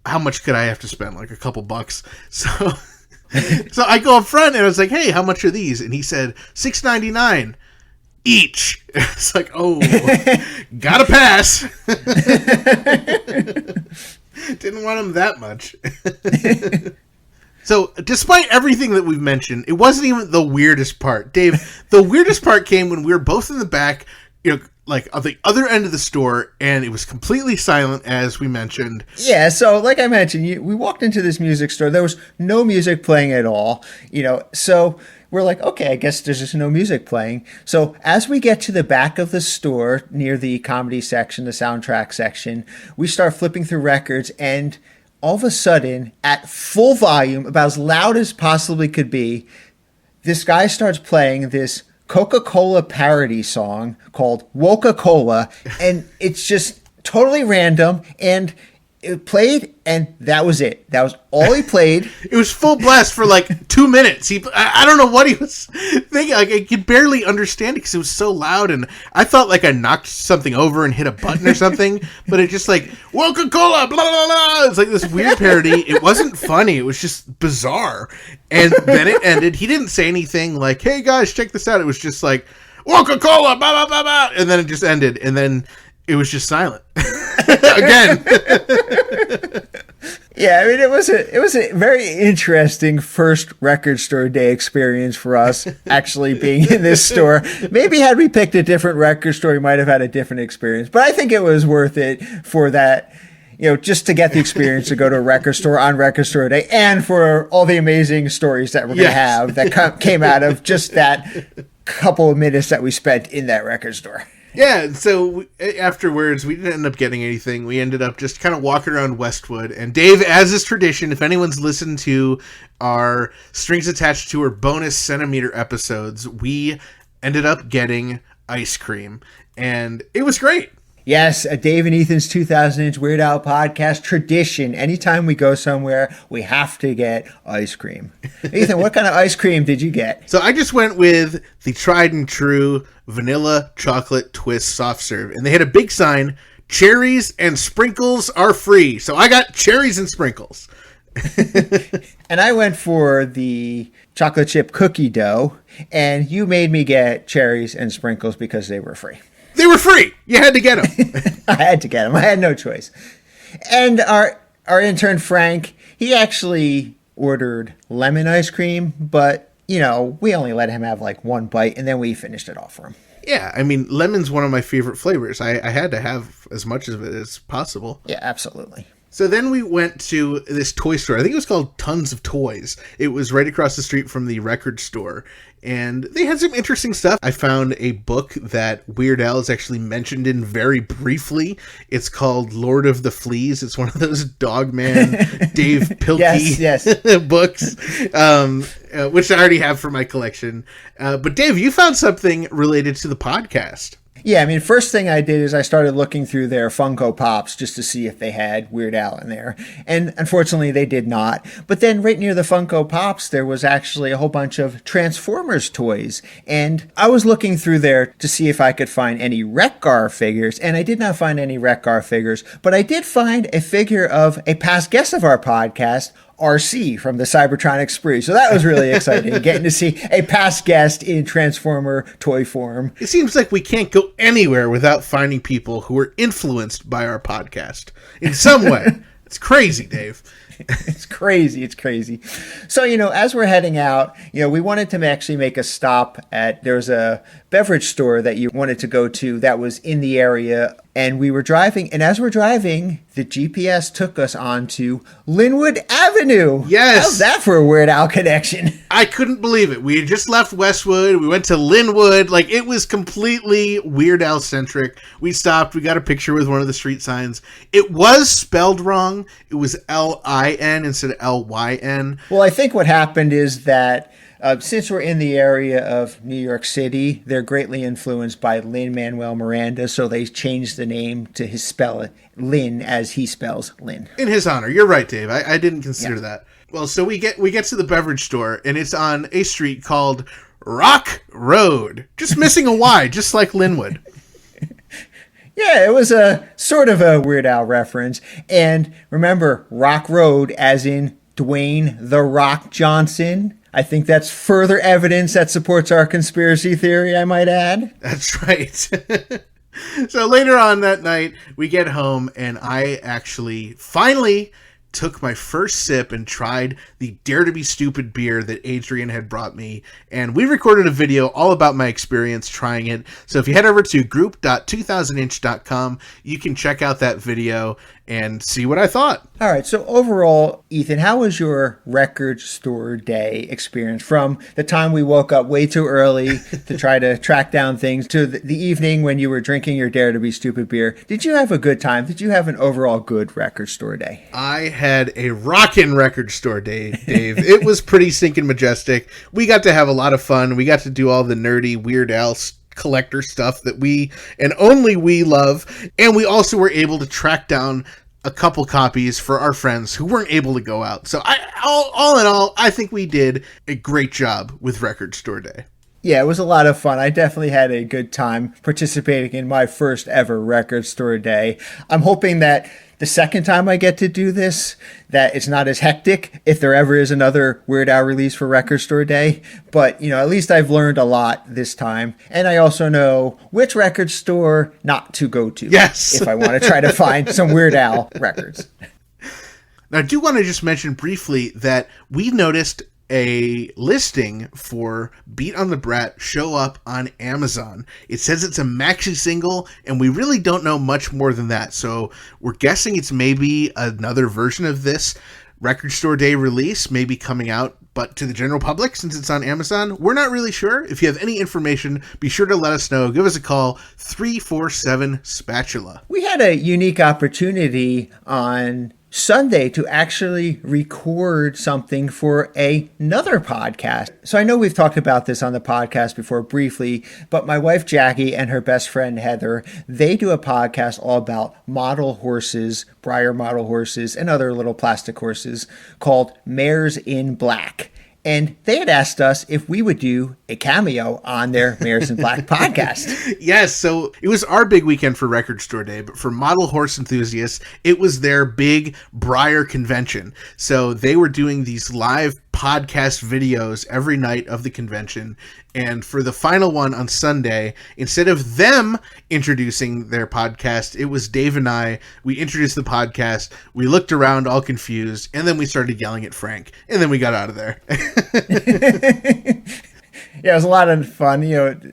[SPEAKER 1] how much could I have to spend? Like a couple bucks. So so I go up front and I was like, hey, how much are these? And he said $6.99 each. It's like, oh, gotta pass. Didn't want them that much. So despite everything that we've mentioned, it wasn't even the weirdest part. Dave, the weirdest part came when we were both in the back, like at the other end of the store, and it was completely silent, as we mentioned.
[SPEAKER 2] Yeah, so like I mentioned, we walked into this music store. There was no music playing at all, so we're like, okay, I guess there's just no music playing. So as we get to the back of the store near the comedy section, the soundtrack section, we start flipping through records, and all of a sudden, at full volume, about as loud as possibly could be, this guy starts playing this Coca-Cola parody song called Woca-Cola, and it's just totally random, and it played, and that was it. That was all he played.
[SPEAKER 1] It was full blast for like 2 minutes. I don't know what he was thinking. Like, I could barely understand it because it was so loud, and I thought like I knocked something over and hit a button or something, but it just like, Coca-Cola, blah, blah, blah. It's like this weird parody. It wasn't funny. It was just bizarre. And then it ended. He didn't say anything like, hey guys, check this out. It was just like, Coca-Cola, blah, blah, blah, blah. And then it just ended. And then it was just silent. Again.
[SPEAKER 2] Yeah, I mean, it was a very interesting first record store day experience for us, actually being in this store. Maybe had we picked a different record store, we might have had a different experience. But I think it was worth it for that, just to get the experience to go to a record store on record store day, and for all the amazing stories that we're going to have that came out of just that couple of minutes that we spent in that record store.
[SPEAKER 1] Yeah, so afterwards, we didn't end up getting anything. We ended up just kind of walking around Westwood. And Dave, as is tradition, if anyone's listened to our Strings Attached to Our bonus centimeter episodes, we ended up getting ice cream. And it was great.
[SPEAKER 2] Yes, a Dave and Ethan's 2000-inch Weird Al podcast tradition. Anytime we go somewhere, we have to get ice cream. Ethan, what kind of ice cream did you get?
[SPEAKER 1] So I just went with the tried and true vanilla chocolate twist soft serve. And they had a big sign, cherries and sprinkles are free. So I got cherries and sprinkles.
[SPEAKER 2] And I went for the chocolate chip cookie dough. And you made me get cherries and sprinkles because they were free.
[SPEAKER 1] They were free. You had to get them.
[SPEAKER 2] I had to get them. I had no choice. And our intern, Frank, he actually ordered lemon ice cream, but, we only let him have like one bite, and then we finished it off for him.
[SPEAKER 1] Yeah, I mean, lemon's one of my favorite flavors. I had to have as much of it as possible.
[SPEAKER 2] Yeah, absolutely.
[SPEAKER 1] So then we went to this toy store. I think it was called Tons of Toys. It was right across the street from the record store. And they had some interesting stuff. I found a book that Weird Al is actually mentioned in very briefly. It's called Lord of the Fleas. It's one of those Dogman, Dave Pilkey
[SPEAKER 2] yes.
[SPEAKER 1] books, which I already have for my collection. But Dave, you found something related to the podcast.
[SPEAKER 2] Yeah, I mean, first thing I did is I started looking through their Funko Pops just to see if they had Weird Al in there. And unfortunately, they did not. But then right near the Funko Pops, there was actually a whole bunch of Transformers toys. And I was looking through there to see if I could find any Wreck-Gar figures. And I did not find any Wreck-Gar figures. But I did find a figure of a past guest of our podcast, RC from the Cybertronic Spree. So that was really exciting, getting to see a past guest in Transformer toy form.
[SPEAKER 1] It seems like we can't go anywhere without finding people who are influenced by our podcast in some way. It's crazy, Dave.
[SPEAKER 2] It's crazy. It's crazy. So, as we're heading out, we wanted to actually make a stop there was a beverage store that you wanted to go to that was in the area. And we were driving. And as we're driving, the GPS took us onto Linwood Avenue.
[SPEAKER 1] Yes.
[SPEAKER 2] How's that for a Weird Al connection?
[SPEAKER 1] I couldn't believe it. We had just left Westwood. We went to Linwood. Like, it was completely Weird Al centric. We stopped. We got a picture with one of the street signs. It was spelled wrong. It was L-I-N instead of L-Y-N.
[SPEAKER 2] Well, I think what happened is that since we're in the area of New York City, they're greatly influenced by Lin-Manuel Miranda, so they changed the name to his spell Lin as he spells Lin.
[SPEAKER 1] In his honor. You're right, Dave. I didn't consider that. Well, so we get to the beverage store, and it's on a street called Rock Road. Just missing a Y, just like Linwood.
[SPEAKER 2] Yeah, it was a sort of a Weird Al reference. And remember, Rock Road as in Dwayne The Rock Johnson. I think that's further evidence that supports our conspiracy theory, I might add.
[SPEAKER 1] That's right. So later on that night, we get home, and I actually finally took my first sip and tried the Dare to Be Stupid beer that Adrian had brought me. And we recorded a video all about my experience trying it. So if you head over to group.2000inch.com, you can check out that video and see what I thought.
[SPEAKER 2] All right. So overall, Ethan, how was your record store day experience from the time we woke up way too early to try to track down things to the evening when you were drinking your Dare to Be Stupid beer? Did you have a good time? Did you have an overall good record store day?
[SPEAKER 1] I had a rockin' record store day, Dave. It was pretty stinking majestic. We got to have a lot of fun. We got to do all the nerdy Weird Al collector stuff that we and only we love. And we also were able to track down a couple copies for our friends who weren't able to go out. So all in all, I think we did a great job with Record Store Day.
[SPEAKER 2] Yeah, it was a lot of fun. I definitely had a good time participating in my first ever record store day. I'm hoping that the second time I get to do this, that it's not as hectic if there ever is another Weird Al release for Record Store Day. But, at least I've learned a lot this time. And I also know which record store not to go to.
[SPEAKER 1] Yes.
[SPEAKER 2] If I want to try to find some Weird Al records.
[SPEAKER 1] Now, I do want to just mention briefly that we noticed a listing for Beat on the Brat show up on Amazon. It says it's a maxi single, and we really don't know much more than that. So we're guessing it's maybe another version of this Record Store Day release, maybe coming out, but to the general public since it's on Amazon. We're not really sure. If you have any information, be sure to let us know. Give us a call, 347-SPATULA.
[SPEAKER 2] We had a unique opportunity on Sunday to actually record something for another podcast. So I know we've talked about this on the podcast before briefly, but my wife Jackie and her best friend Heather, they do a podcast all about model horses, Breyer model horses, and other little plastic horses called Mares in Black. And they had asked us if we would do a cameo on their Mares in Black podcast.
[SPEAKER 1] Yes, so it was our big weekend for Record Store Day, but for model horse enthusiasts, it was their big Breyer convention. So they were doing these live podcast videos every night of the convention. And for the final one on Sunday, instead of them introducing their podcast, it was Dave and I. We introduced the podcast. We looked around all confused, and then we started yelling at Frank. And then we got out of there.
[SPEAKER 2] Yeah, it was a lot of fun.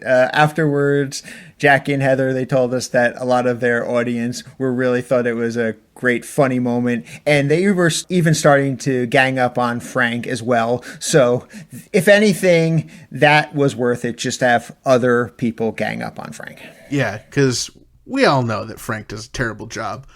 [SPEAKER 2] Afterwards, Jackie and Heather, they told us that a lot of their audience really thought it was a great, funny moment. And they were even starting to gang up on Frank as well. So if anything, that was worth it, just to have other people gang up on Frank.
[SPEAKER 1] Yeah, because we all know that Frank does a terrible job.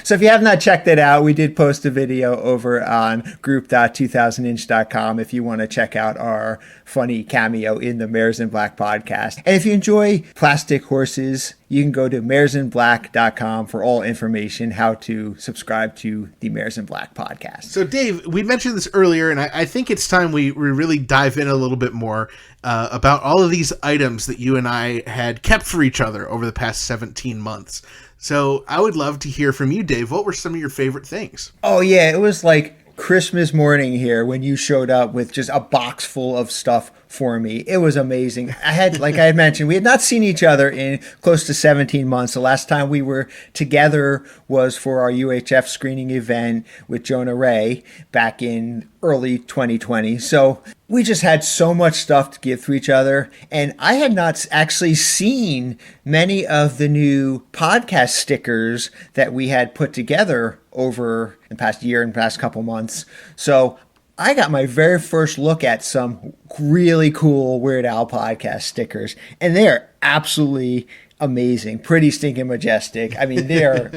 [SPEAKER 2] So if you have not checked it out, we did post a video over on group.2000inch.com if you want to check out our funny cameo in the Mares in Black podcast. And if you enjoy plastic horses, you can go to maresinblack.com for all information how to subscribe to the Mares in Black podcast.
[SPEAKER 1] So Dave, we mentioned this earlier, and I think it's time we really dive in a little bit more about all of these items that you and I had kept for each other over the past 17 months. So I would love to hear from you, Dave. What were some of your favorite things?
[SPEAKER 2] Oh, yeah. It was like Christmas morning here when you showed up with just a box full of stuff for me. It was amazing. Like I had mentioned, we had not seen each other in close to 17 months. The last time we were together was for our UHF screening event with Jonah Ray back in early 2020. So we just had so much stuff to give to each other. And I had not actually seen many of the new podcast stickers that we had put together over the past year and past couple months. So I got my very first look at some really cool Weird Al podcast stickers, and they are absolutely amazing, pretty stinking majestic. I mean,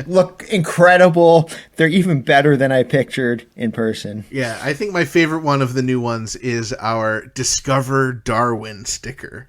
[SPEAKER 2] look incredible. They're even better than I pictured in person.
[SPEAKER 1] Yeah, I think my favorite one of the new ones is our Discover Darwin sticker.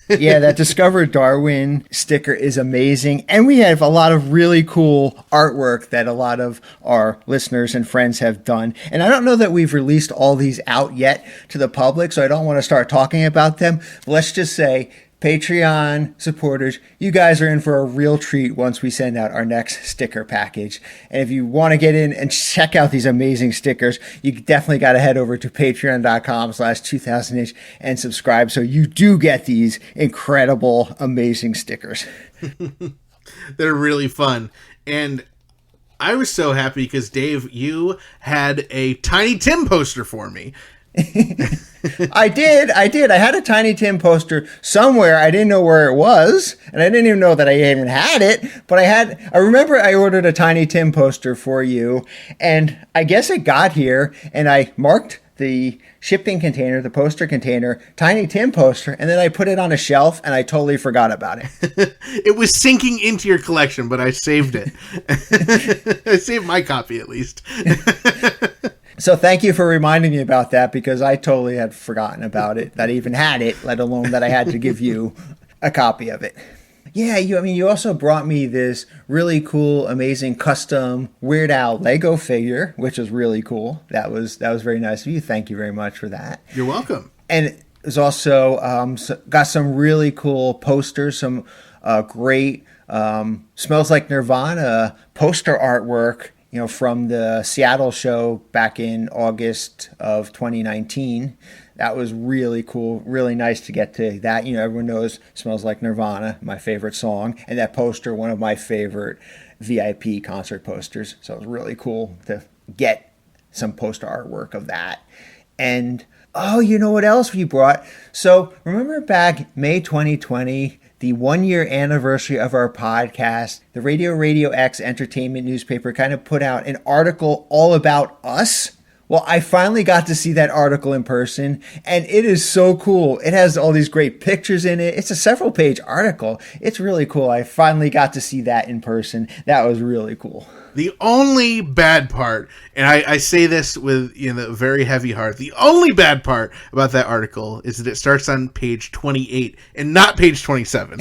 [SPEAKER 2] Yeah, that Discover Darwin sticker is amazing. And we have a lot of really cool artwork that a lot of our listeners and friends have done. And I don't know that we've released all these out yet to the public, so I don't want to start talking about them. But let's just say, Patreon supporters, you guys are in for a real treat once we send out our next sticker package. And if you want to get in and check out these amazing stickers, you definitely got to head over to patreon.com/2000inch and subscribe so you do get these incredible, amazing stickers.
[SPEAKER 1] They're really fun. And I was so happy because, Dave, you had a Tiny Tim poster for me.
[SPEAKER 2] I did. I had a Tiny Tim poster somewhere. I didn't know where it was, and I didn't even know that I even had it. But I remember I ordered a Tiny Tim poster for you, and I guess it got here, and I marked the shipping container, the poster container, Tiny Tim poster, and then I put it on a shelf, and I totally forgot about it.
[SPEAKER 1] It was sinking into your collection, but I saved it. I saved my copy, at least.
[SPEAKER 2] So thank you for reminding me about that, because I totally had forgotten about it, that I even had it, let alone that I had to give you a copy of it. Yeah, you also brought me this really cool, amazing custom Weird Al Lego figure, which was really cool. That was very nice of you. Thank you very much for that.
[SPEAKER 1] You're welcome.
[SPEAKER 2] And it was also got some really cool posters, some great Smells Like Nirvana poster artwork, from the Seattle show back in August of 2019. That was really cool, really nice to get to that. Everyone knows Smells Like Nirvana, my favorite song, and that poster, one of my favorite VIP concert posters. So it was really cool to get some poster artwork of that. And, you know what else we brought? So remember back May 2020, the 1-year anniversary of our podcast, the Radio X Entertainment newspaper kind of put out an article all about us. Well, I finally got to see that article in person, and it is so cool. It has all these great pictures in it. It's a several-page article. It's really cool. I finally got to see that in person. That was really cool.
[SPEAKER 1] The only bad part, and I say this with a very heavy heart, the only bad part about that article is that it starts on page 28 and not page 27.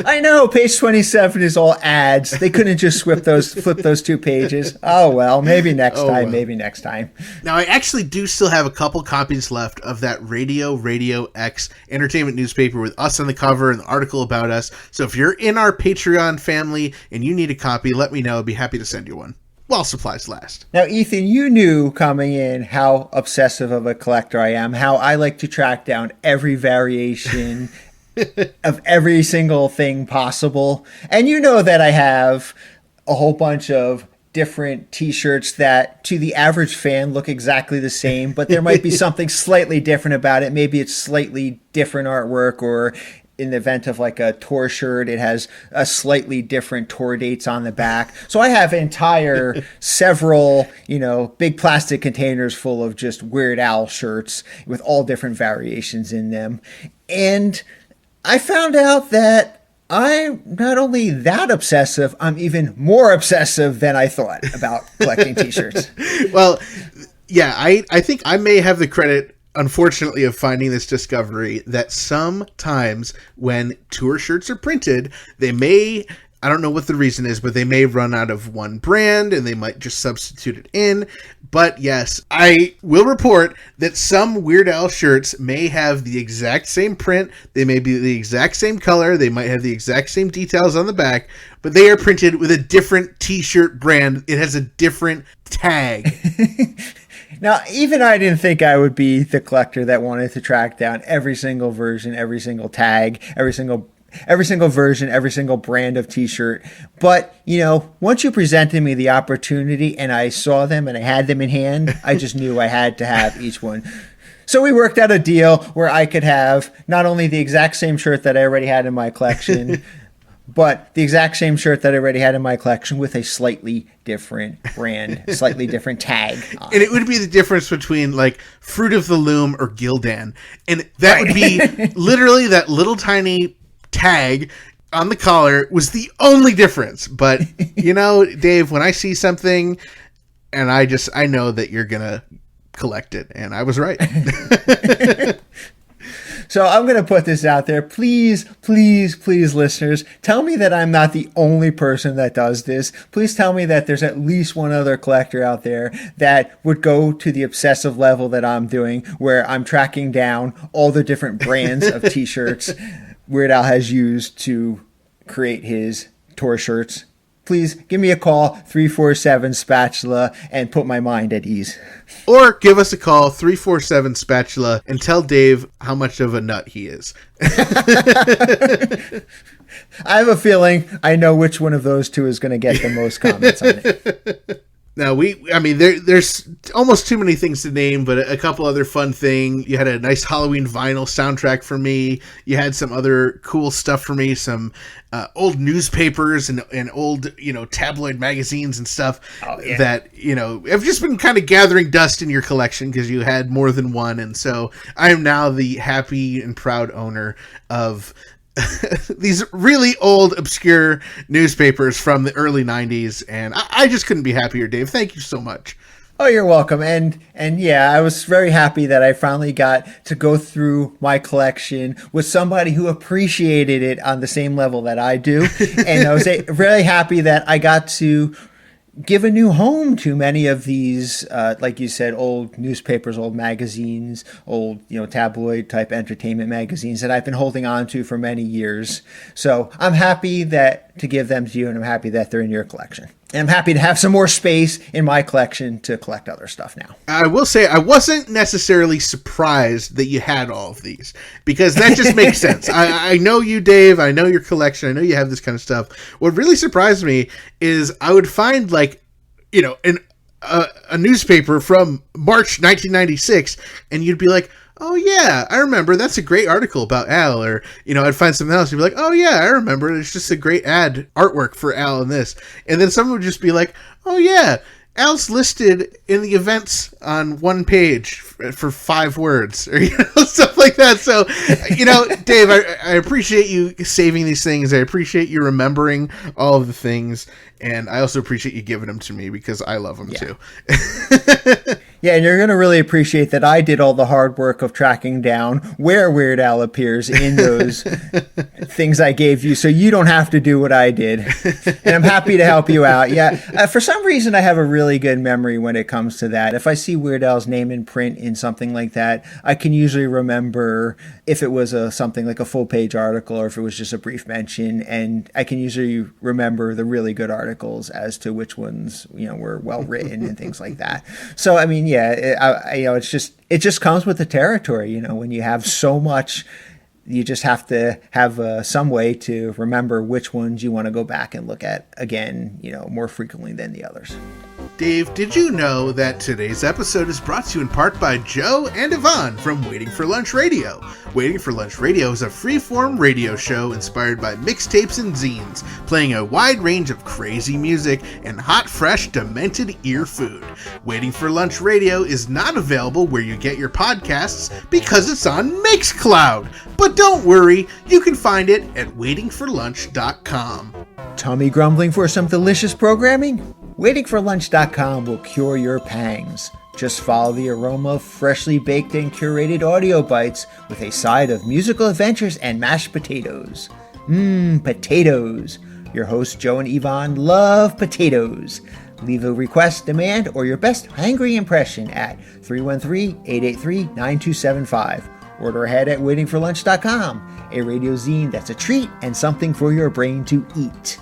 [SPEAKER 2] I know, page 27 is all ads. They couldn't just flip those 2 pages. Oh, well, maybe next time, maybe next time.
[SPEAKER 1] Now, I actually do still have a couple copies left of that Radio X entertainment newspaper with us on the cover and the article about us. So if you're in our Patreon family and you need a copy, let me know. I'd be happy to send you one while supplies last.
[SPEAKER 2] Now, Ethan, you knew coming in how obsessive of a collector I am, how I like to track down every variation of every single thing possible. And you know that I have a whole bunch of different t-shirts that to the average fan look exactly the same, but there might be something slightly different about it. Maybe it's slightly different artwork, or in the event of like a tour shirt, it has a slightly different tour dates on the back. So I have several, big plastic containers full of just Weird Al shirts with all different variations in them. And I found out that I'm not only that obsessive, I'm even more obsessive than I thought about collecting t-shirts.
[SPEAKER 1] Well, yeah, I think I may have the credit, unfortunately, of finding this discovery that sometimes when tour shirts are printed, they may, I don't know what the reason is, but they may run out of one brand and they might just substitute it in. But yes, I will report that some Weird Al shirts may have the exact same print. They may be the exact same color. They might have the exact same details on the back, but they are printed with a different t-shirt brand. It has a different tag.
[SPEAKER 2] Now, even I didn't think I would be the collector that wanted to track down every single version, every single tag, every single version, every single brand of t-shirt. But, once you presented me the opportunity and I saw them and I had them in hand, I just knew I had to have each one. So we worked out a deal where I could have not only the exact same shirt that I already had in my collection, but the exact same shirt that I already had in my collection with a slightly different brand, slightly different tag on.
[SPEAKER 1] And it would be the difference between like Fruit of the Loom or Gildan. And that would be literally that little tiny tag on the collar was the only difference. But, Dave, when I see something and I know that you're going to collect it. And I was right.
[SPEAKER 2] So I'm going to put this out there. Please, please, please, listeners, tell me that I'm not the only person that does this. Please tell me that there's at least one other collector out there that would go to the obsessive level that I'm doing, where I'm tracking down all the different brands of t-shirts Weird Al has used to create his tour shirts. Please give me a call, 347-SPATULA, and put my mind at ease.
[SPEAKER 1] Or give us a call, 347-SPATULA, and tell Dave how much of a nut he is.
[SPEAKER 2] I have a feeling I know which one of those two is going to get the most comments on it.
[SPEAKER 1] Now, there's almost too many things to name, but a couple other fun things. You had a nice Halloween vinyl soundtrack for me. You had some other cool stuff for me, some old newspapers and old, tabloid magazines and stuff that, have just been kind of gathering dust in your collection because you had more than one. And so I am now the happy and proud owner of these really old, obscure newspapers from the early 90s, and I just couldn't be happier, Dave. Thank you so much.
[SPEAKER 2] Oh, you're welcome. And yeah, I was very happy that I finally got to go through my collection with somebody who appreciated it on the same level that I do. And I was really happy that I got to give a new home to many of these, like you said, old newspapers, old magazines, old, tabloid type entertainment magazines that I've been holding on to for many years. So I'm happy to give them to you, and I'm happy that they're in your collection. And I'm happy to have some more space in my collection to collect other stuff now.
[SPEAKER 1] I will say I wasn't necessarily surprised that you had all of these, because that just makes sense. I know you, Dave. I know your collection. I know you have this kind of stuff. What really surprised me is I would find a newspaper from March 1996, and you'd be like, oh yeah, I remember. That's a great article about Al. Or, I'd find something else. You'd be like, oh yeah, I remember. It's just a great ad artwork for Al in this. And then someone would just be like, oh yeah, Al's listed in the events on one page for 5 words or stuff like that. So, Dave, I appreciate you saving these things. I appreciate you remembering all of the things. And I also appreciate you giving them to me because I love them too.
[SPEAKER 2] Yeah, and you're going to really appreciate that I did all the hard work of tracking down where Weird Al appears in those things I gave you, so you don't have to do what I did. And I'm happy to help you out. Yeah, for some reason, I have a really good memory when it comes to that. If I see Weird Al's name in print in something like that, I can usually remember if it was something like a full-page article or if it was just a brief mention, and I can usually remember the really good articles as to which ones were well written and things like that. So, I mean, yeah, it just comes with the territory. When you have so much, you just have to have some way to remember which ones you want to go back and look at again, more frequently than the others.
[SPEAKER 1] Dave, did you know that today's episode is brought to you in part by Joe and Yvonne from Waiting for Lunch Radio? Waiting for Lunch Radio is a free-form radio show inspired by mixtapes and zines, playing a wide range of crazy music and hot, fresh, demented ear food. Waiting for Lunch Radio is not available where you get your podcasts because it's on Mixcloud. But don't worry, you can find it at waitingforlunch.com.
[SPEAKER 2] Tummy grumbling for some delicious programming? Waitingforlunch.com will cure your pangs. Just follow the aroma of freshly baked and curated audio bites with a side of musical adventures and mashed potatoes. Potatoes. Your hosts Joe and Yvonne love potatoes. Leave a request, demand, or your best hangry impression at 313-883-9275. Order ahead at waitingforlunch.com, a radio zine that's a treat and something for your brain to eat.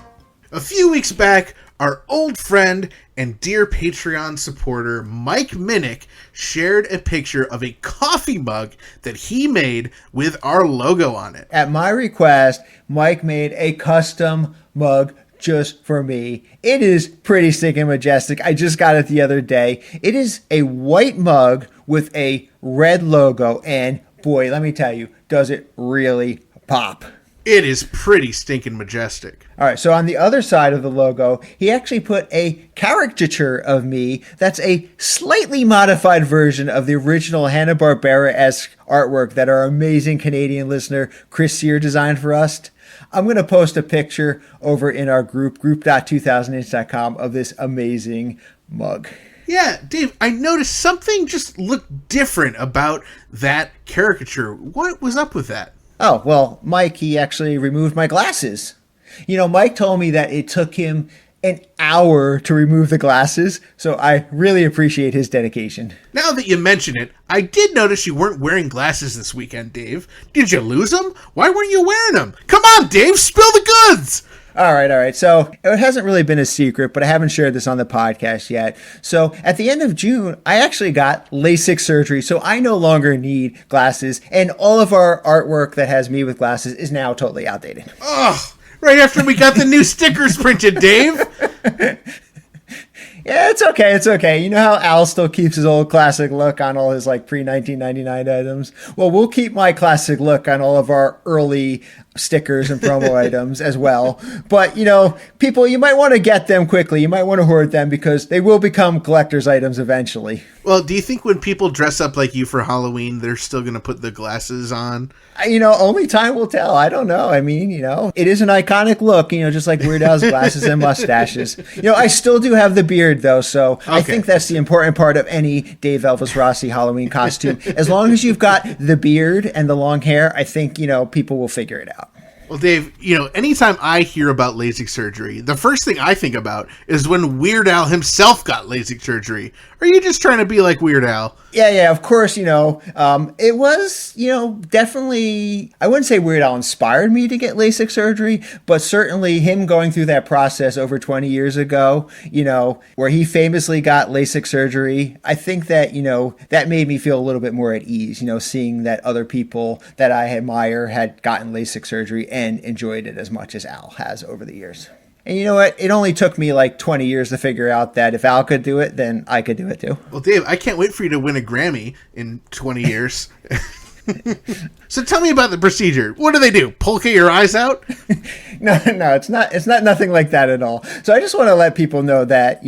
[SPEAKER 1] A few weeks back, our old friend and dear Patreon supporter Mike Minnick shared a picture of a coffee mug that he made with our logo on it.
[SPEAKER 2] At my request, Mike made a custom mug just for me. It is pretty stinking majestic. I just got it the other day. It is a white mug with a red logo, and boy, let me tell you, does it really pop.
[SPEAKER 1] It is pretty stinking majestic.
[SPEAKER 2] All right, so on the other side of the logo, he actually put a caricature of me that's a slightly modified version of the original Hanna-Barbera-esque artwork that our amazing Canadian listener Chris Sear designed for us. I'm going to post a picture over in our group.2000inch.com of this amazing mug.
[SPEAKER 1] Yeah, Dave, I noticed something just looked different about that caricature. What was up with that?
[SPEAKER 2] Oh, well, Mike, he actually removed my glasses. Mike told me that it took him an hour to remove the glasses, so I really appreciate his dedication.
[SPEAKER 1] Now that you mention it, I did notice you weren't wearing glasses this weekend, Dave. Did you lose them? Why weren't you wearing them? Come on, Dave, spill the goods!
[SPEAKER 2] All right. So it hasn't really been a secret, but I haven't shared this on the podcast yet. So at the end of June, I actually got LASIK surgery, so I no longer need glasses, and all of our artwork that has me with glasses is now totally outdated.
[SPEAKER 1] Ugh, right after we got the new stickers printed, Dave.
[SPEAKER 2] Yeah, it's okay. You know how Al still keeps his old classic look on all his pre-1999 items? Well, we'll keep my classic look on all of our early stickers and promo items as well. But, people, you might want to get them quickly. You might want to hoard them because they will become collector's items eventually.
[SPEAKER 1] Well, do you think when people dress up like you for Halloween, they're still going to put the glasses on?
[SPEAKER 2] Only time will tell. I don't know. I mean, it is an iconic look, just like Weird Al's glasses and mustaches. I still do have the beard, though, so okay. I think that's the important part of any Dave Elvis Rossi Halloween costume. As long as you've got the beard and the long hair, I think, people will figure it out.
[SPEAKER 1] Well, Dave, anytime I hear about LASIK surgery, the first thing I think about is when Weird Al himself got LASIK surgery. Are you just trying to be like Weird Al?
[SPEAKER 2] Yeah, of course, it was, definitely, I wouldn't say Weird Al inspired me to get LASIK surgery, but certainly him going through that process over 20 years ago, where he famously got LASIK surgery, I think that, that made me feel a little bit more at ease, seeing that other people that I admire had gotten LASIK surgery and enjoyed it as much as Al has over the years. And you know what? It only took me 20 years to figure out that if Al could do it, then I could do it too.
[SPEAKER 1] Well, Dave, I can't wait for you to win a Grammy in 20 years. So tell me about the procedure. What do they do? Polka your eyes out?
[SPEAKER 2] No, it's not. It's not nothing like that at all. So I just want to let people know that,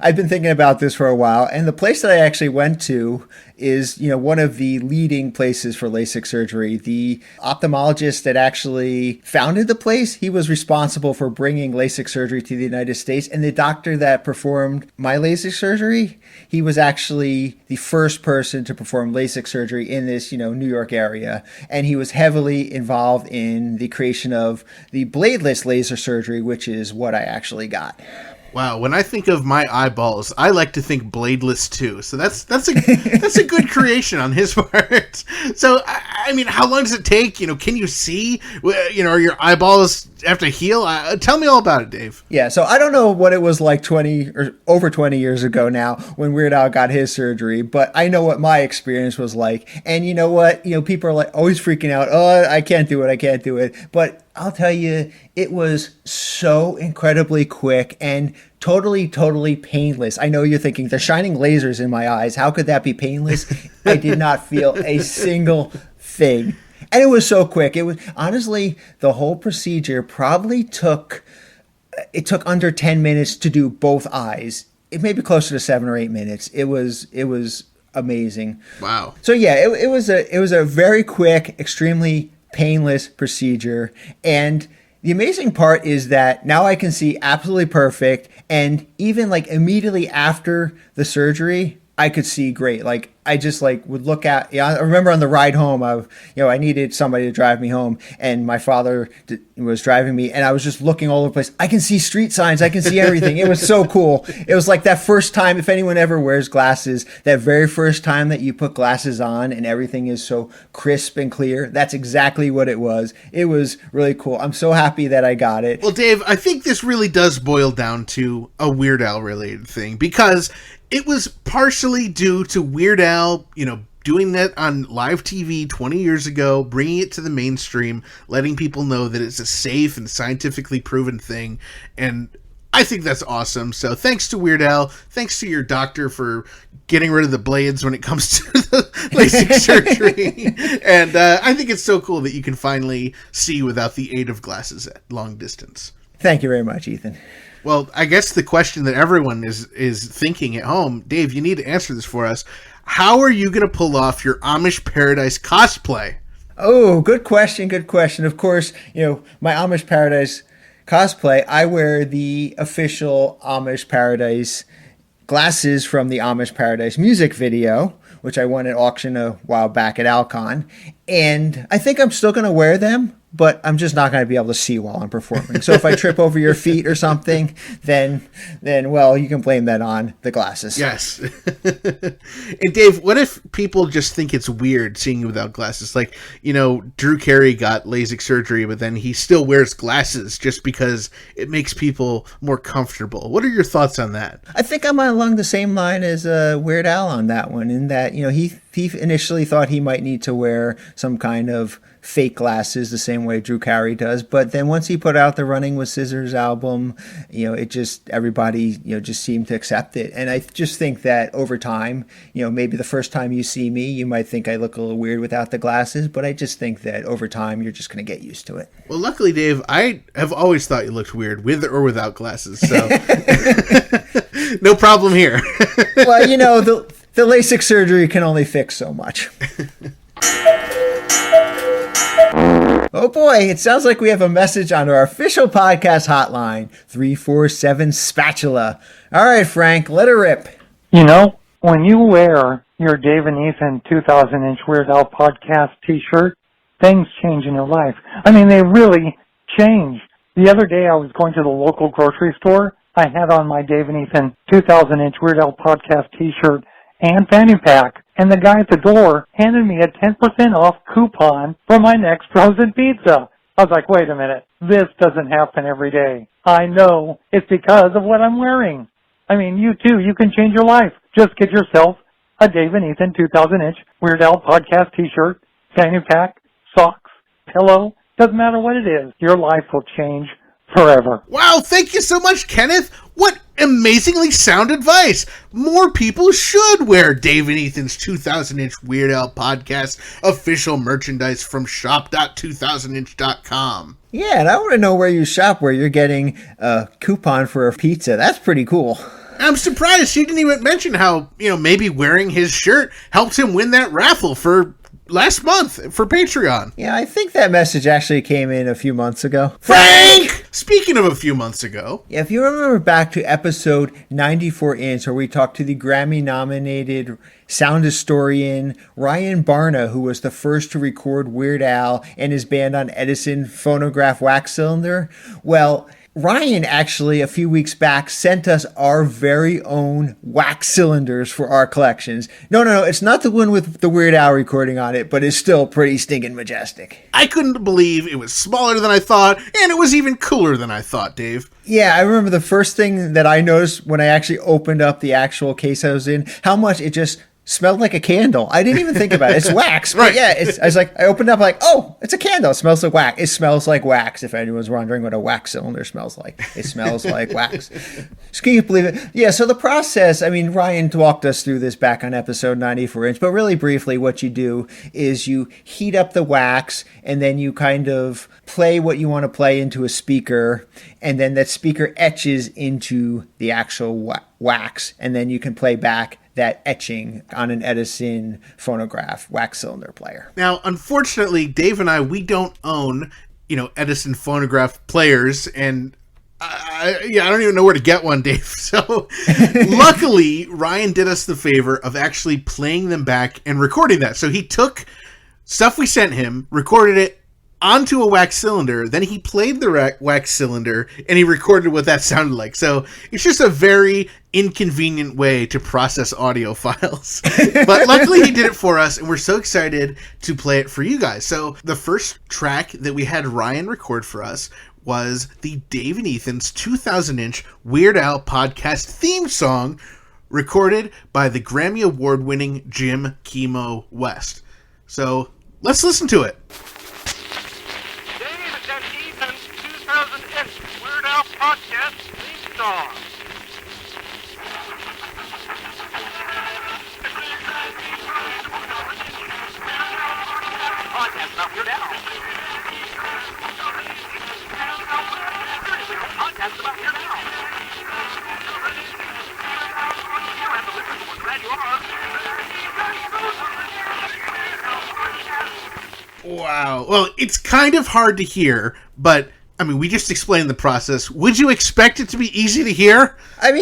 [SPEAKER 2] I've been thinking about this for a while, and the place that I actually went to is, one of the leading places for LASIK surgery. The ophthalmologist that actually founded the place, he was responsible for bringing LASIK surgery to the United States, and the doctor that performed my LASIK surgery, he was actually the first person to perform LASIK surgery in this, New York area, and he was heavily involved in the creation of the bladeless laser surgery, which is what I actually got.
[SPEAKER 1] Wow, when I think of my eyeballs, I like to think bladeless too. So that's a good creation on his part. So I mean, how long does it take? Can you see? Are your eyeballs have to heal? Tell me all about it, Dave.
[SPEAKER 2] Yeah, so I don't know what it was like 20 or over 20 years ago now when Weird Al got his surgery, but I know what my experience was like. And you know what? People are like always freaking out. Oh, I can't do it. But I'll tell you, it was so incredibly quick and totally painless. I know you're thinking, they're shining lasers in my eyes. How could that be painless? I did not feel a single thing. And it was so quick. It was honestly, the whole procedure probably took under 10 minutes to do both eyes. It may be closer to 7 or 8 minutes. It was amazing.
[SPEAKER 1] Wow.
[SPEAKER 2] So yeah, it was a very quick, extremely painless procedure. And the amazing part is that now I can see absolutely perfect. And even like immediately after the surgery, I could see great. Like I just would look at, I remember on the ride home, I needed somebody to drive me home, and my father was driving me, and I was just looking all over the place. I can see street signs. I can see everything. It was so cool. It was like that first time, if anyone ever wears glasses, that very first time that you put glasses on and everything is so crisp and clear. That's exactly what it was. It was really cool. I'm so happy that I got it.
[SPEAKER 1] Well, Dave, I think this really does boil down to a Weird Al related thing, because it was partially due to Weird Al, doing that on live TV 20 years ago, bringing it to the mainstream, letting people know that it's a safe and scientifically proven thing. And I think that's awesome. So thanks to Weird Al. Thanks to your doctor for getting rid of the blades when it comes to the LASIK surgery. And I think it's so cool that you can finally see without the aid of glasses at long distance.
[SPEAKER 2] Thank you very much, Ethan.
[SPEAKER 1] Well, I guess the question that everyone is thinking at home, Dave, you need to answer this for us. How are you going to pull off your Amish Paradise cosplay?
[SPEAKER 2] Oh, good question. Of course, my Amish Paradise cosplay, I wear the official Amish Paradise glasses from the Amish Paradise music video, which I won at auction a while back at Alcon. And I think I'm still going to wear them, but I'm just not going to be able to see while I'm performing. So if I trip over your feet or something, then well, you can blame that on the glasses.
[SPEAKER 1] Yes. And Dave, what if people just think it's weird seeing you without glasses? Like, Drew Carey got LASIK surgery, but then he still wears glasses just because it makes people more comfortable. What are your thoughts on that?
[SPEAKER 2] I think I'm along the same line as Weird Al on that one, in that, he initially thought he might need to wear some kind of fake glasses the same way Drew Carey does, but then once he put out the Running with Scissors album, everybody just seemed to accept it. And I just think that over time, maybe the first time you see me, you might think I look a little weird without the glasses, but I just think that over time you're just going to get used to it.
[SPEAKER 1] Well, luckily, Dave, I have always thought you looked weird with or without glasses, so no problem here.
[SPEAKER 2] Well, the LASIK surgery can only fix so much. Oh boy, it sounds like we have a message on our official podcast hotline, 347 Spatula. All right, Frank, let her rip.
[SPEAKER 5] When you wear your Dave and Ethan 2000-inch Weird Al podcast t-shirt, things change in your life. I mean, they really change. The other day I was going to the local grocery store. I had on my Dave and Ethan 2000-inch Weird Al podcast t-shirt and fanny pack, and the guy at the door handed me a 10% off coupon for my next frozen pizza. I was like, wait a minute, this doesn't happen every day. I know, it's because of what I'm wearing. I mean, you too, you can change your life. Just get yourself a Dave and Ethan 2000-inch Weird Al podcast t-shirt, fanny pack, socks, pillow, doesn't matter what it is. Your life will change forever.
[SPEAKER 1] Wow, thank you so much, Kenneth. What amazingly sound advice. More people should wear Dave and Ethan's 2000-inch Weird Al podcast official merchandise from shop.2000inch.com.
[SPEAKER 2] Yeah, and I want to know where you shop, where you're getting a coupon for a pizza. That's pretty cool.
[SPEAKER 1] I'm surprised she didn't even mention how, maybe wearing his shirt helped him win that raffle for last month for Patreon.
[SPEAKER 2] Yeah, I think that message actually came in a few months ago.
[SPEAKER 1] Frank! Speaking of a few months ago.
[SPEAKER 2] Yeah, if you remember back to episode 94-inch, where we talked to the Grammy-nominated sound historian Ryan Barna, who was the first to record Weird Al and his band on Edison phonograph wax cylinder. Well, Ryan actually, a few weeks back, sent us our very own wax cylinders for our collections. No, it's not the one with the Weird Al recording on it, but it's still pretty stinking majestic.
[SPEAKER 1] I couldn't believe it was smaller than I thought, and it was even cooler than I thought, Dave.
[SPEAKER 2] Yeah, I remember the first thing that I noticed when I actually opened up the actual case I was in, how much it just smelled like a candle. I didn't even think about it. It's wax. But
[SPEAKER 1] right.
[SPEAKER 2] Yeah, I opened up like, oh, it's a candle. It smells like wax. It smells like wax, if anyone's wondering what a wax cylinder smells like. It smells like wax. Just can you believe it? Yeah, so the process, Ryan walked us through this back on episode 94-inch, but really briefly what you do is you heat up the wax and then you kind of play what you want to play into a speaker, and then that speaker etches into the actual wax, and then you can play back that etching on an Edison phonograph wax cylinder player.
[SPEAKER 1] Now, unfortunately, Dave and we don't own, Edison phonograph players, and I don't even know where to get one, Dave. So luckily, Ryan did us the favor of actually playing them back and recording that. So he took stuff we sent him, recorded it onto a wax cylinder, then he played the wax cylinder, and he recorded what that sounded like. So it's just a very inconvenient way to process audio files. But luckily he did it for us, and we're so excited to play it for you guys. So the first track that we had Ryan record for us was the Dave and Ethan's 2000-inch Weird Al podcast theme song, recorded by the Grammy Award-winning Jim Chemo West. So let's listen to it.
[SPEAKER 6] Dave and Ethan's 2000-inch Weird Al podcast theme song. Podcast about Weird Al. Podcast about Weird Al. You have to listen. We're glad you are.
[SPEAKER 1] Wow. Well, it's kind of hard to hear, but we just explained the process. Would you expect it to be easy to hear?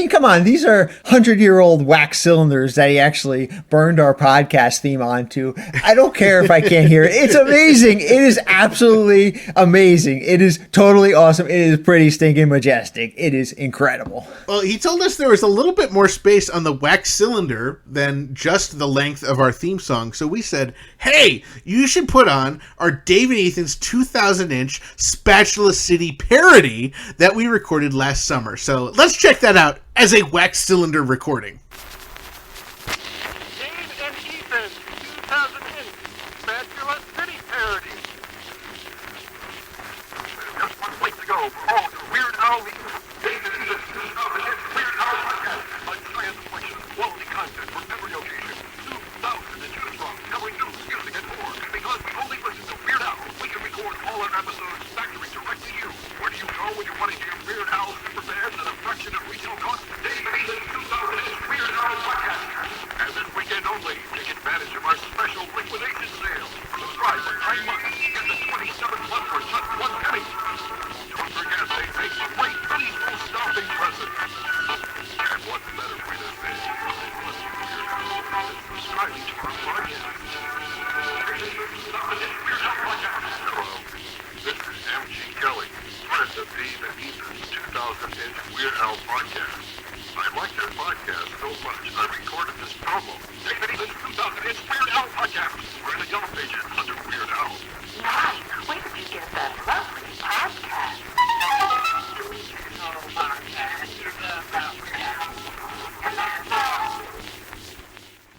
[SPEAKER 2] Come on. These are 100-year-old wax cylinders that he actually burned our podcast theme onto. I don't care if I can't hear it. It's amazing. It is absolutely amazing. It is totally awesome. It is pretty stinking majestic. It is incredible.
[SPEAKER 1] Well, he told us there was a little bit more space on the wax cylinder than just the length of our theme song. So we said, hey, you should put on our Dave and Ethan's 2000-inch Spatula City parody that we recorded last summer. So let's check that out as a wax cylinder recording.
[SPEAKER 6] Dave and Ethan's 2000-inch Spatula City parody. There's just one place to go for all your Weird Al Dave and Ethan's 2000-inch Weird Al podcast. A giant selection of quality content for every occasion. 2,000 to choose from, covering news, music, and more. Because we only listen to Weird Al, we can record all our episodes factory direct to you. Where do you go when you want to hear Weird Al super bands at a fraction of retail cost? Dave and Ethan's 2000-inch Weird Al podcast. And this weekend only, take advantage of our special liquidation sale. Subscribe for 9 months. Get the 27th month for just $1 penny. Don't forget, they make great peaceful stopping presents. And what's better way to say Weird Al than subscribing to our podcast? Hello, this is M.G. Kelly, friend of Dave and Ethan's 2000-inch Weird Al podcast. I like their podcast so much, I recorded this promo. Dave and Ethan's 2000-inch Weird Al podcast. We're in the yellow pages under Weird Al.
[SPEAKER 7] Nice. Where did you get that lovely podcast?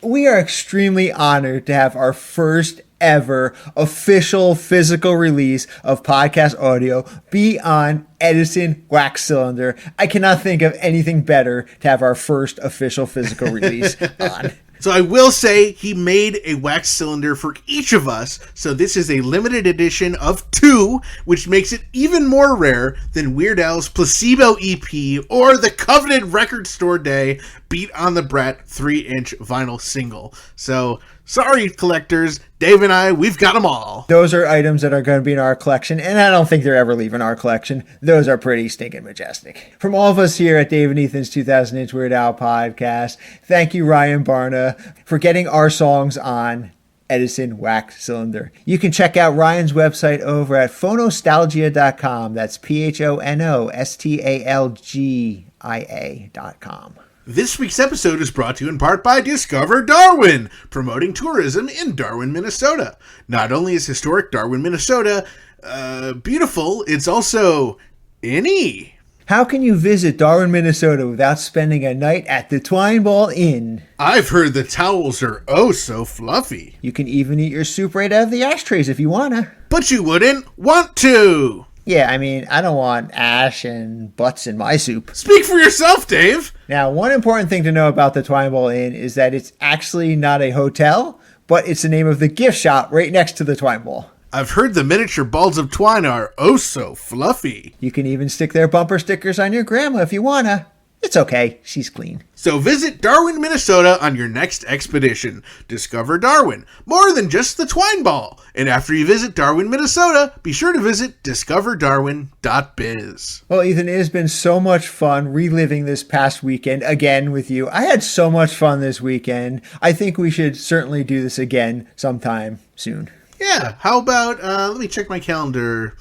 [SPEAKER 2] We are extremely honored to have our first ever official physical release of podcast audio be on Edison Wax Cylinder. I cannot think of anything better to have our first official physical release on.
[SPEAKER 1] So I will say he made a wax cylinder for each of us, so this is a limited edition of 2, which makes it even more rare than Weird Al's Placebo EP or the coveted Record Store Day Beat on the Brat 3-inch vinyl single. So, sorry collectors, Dave and I, we've got them all.
[SPEAKER 2] Those are items that are going to be in our collection, and I don't think they're ever leaving our collection. Those are pretty stinking majestic. From all of us here at Dave and Ethan's 2000-inch Weird Al podcast, thank you, Ryan Barna, for getting our songs on Edison Wax Cylinder. You can check out Ryan's website over at phonostalgia.com. That's PHONOSTALGIA.com.
[SPEAKER 1] This week's episode is brought to you in part by Discover Darwin, promoting tourism in Darwin, Minnesota. Not only is historic Darwin, Minnesota beautiful, it's also inny.
[SPEAKER 2] How can you visit Darwin, Minnesota without spending a night at the Twine Ball Inn?
[SPEAKER 1] I've heard the towels are oh so fluffy.
[SPEAKER 2] You can even eat your soup right out of the ashtrays if you wanna.
[SPEAKER 1] But you wouldn't want to.
[SPEAKER 2] Yeah, I mean, I don't want ash and butts in my soup.
[SPEAKER 1] Speak for yourself, Dave.
[SPEAKER 2] Now, one important thing to know about the Twine Ball Inn is that it's actually not a hotel, but it's the name of the gift shop right next to the Twine Ball.
[SPEAKER 1] I've heard the miniature balls of twine are oh so fluffy.
[SPEAKER 2] You can even stick their bumper stickers on your grandma if you wanna. It's okay, she's clean.
[SPEAKER 1] So visit Darwin, Minnesota on your next expedition. Discover Darwin, more than just the twine ball. And after you visit Darwin, Minnesota, be sure to visit discoverdarwin.biz.
[SPEAKER 2] Well, Ethan, it has been so much fun reliving this past weekend again with you. I had so much fun this weekend. I think we should certainly do this again sometime soon.
[SPEAKER 1] Yeah, how about, let me check my calendar.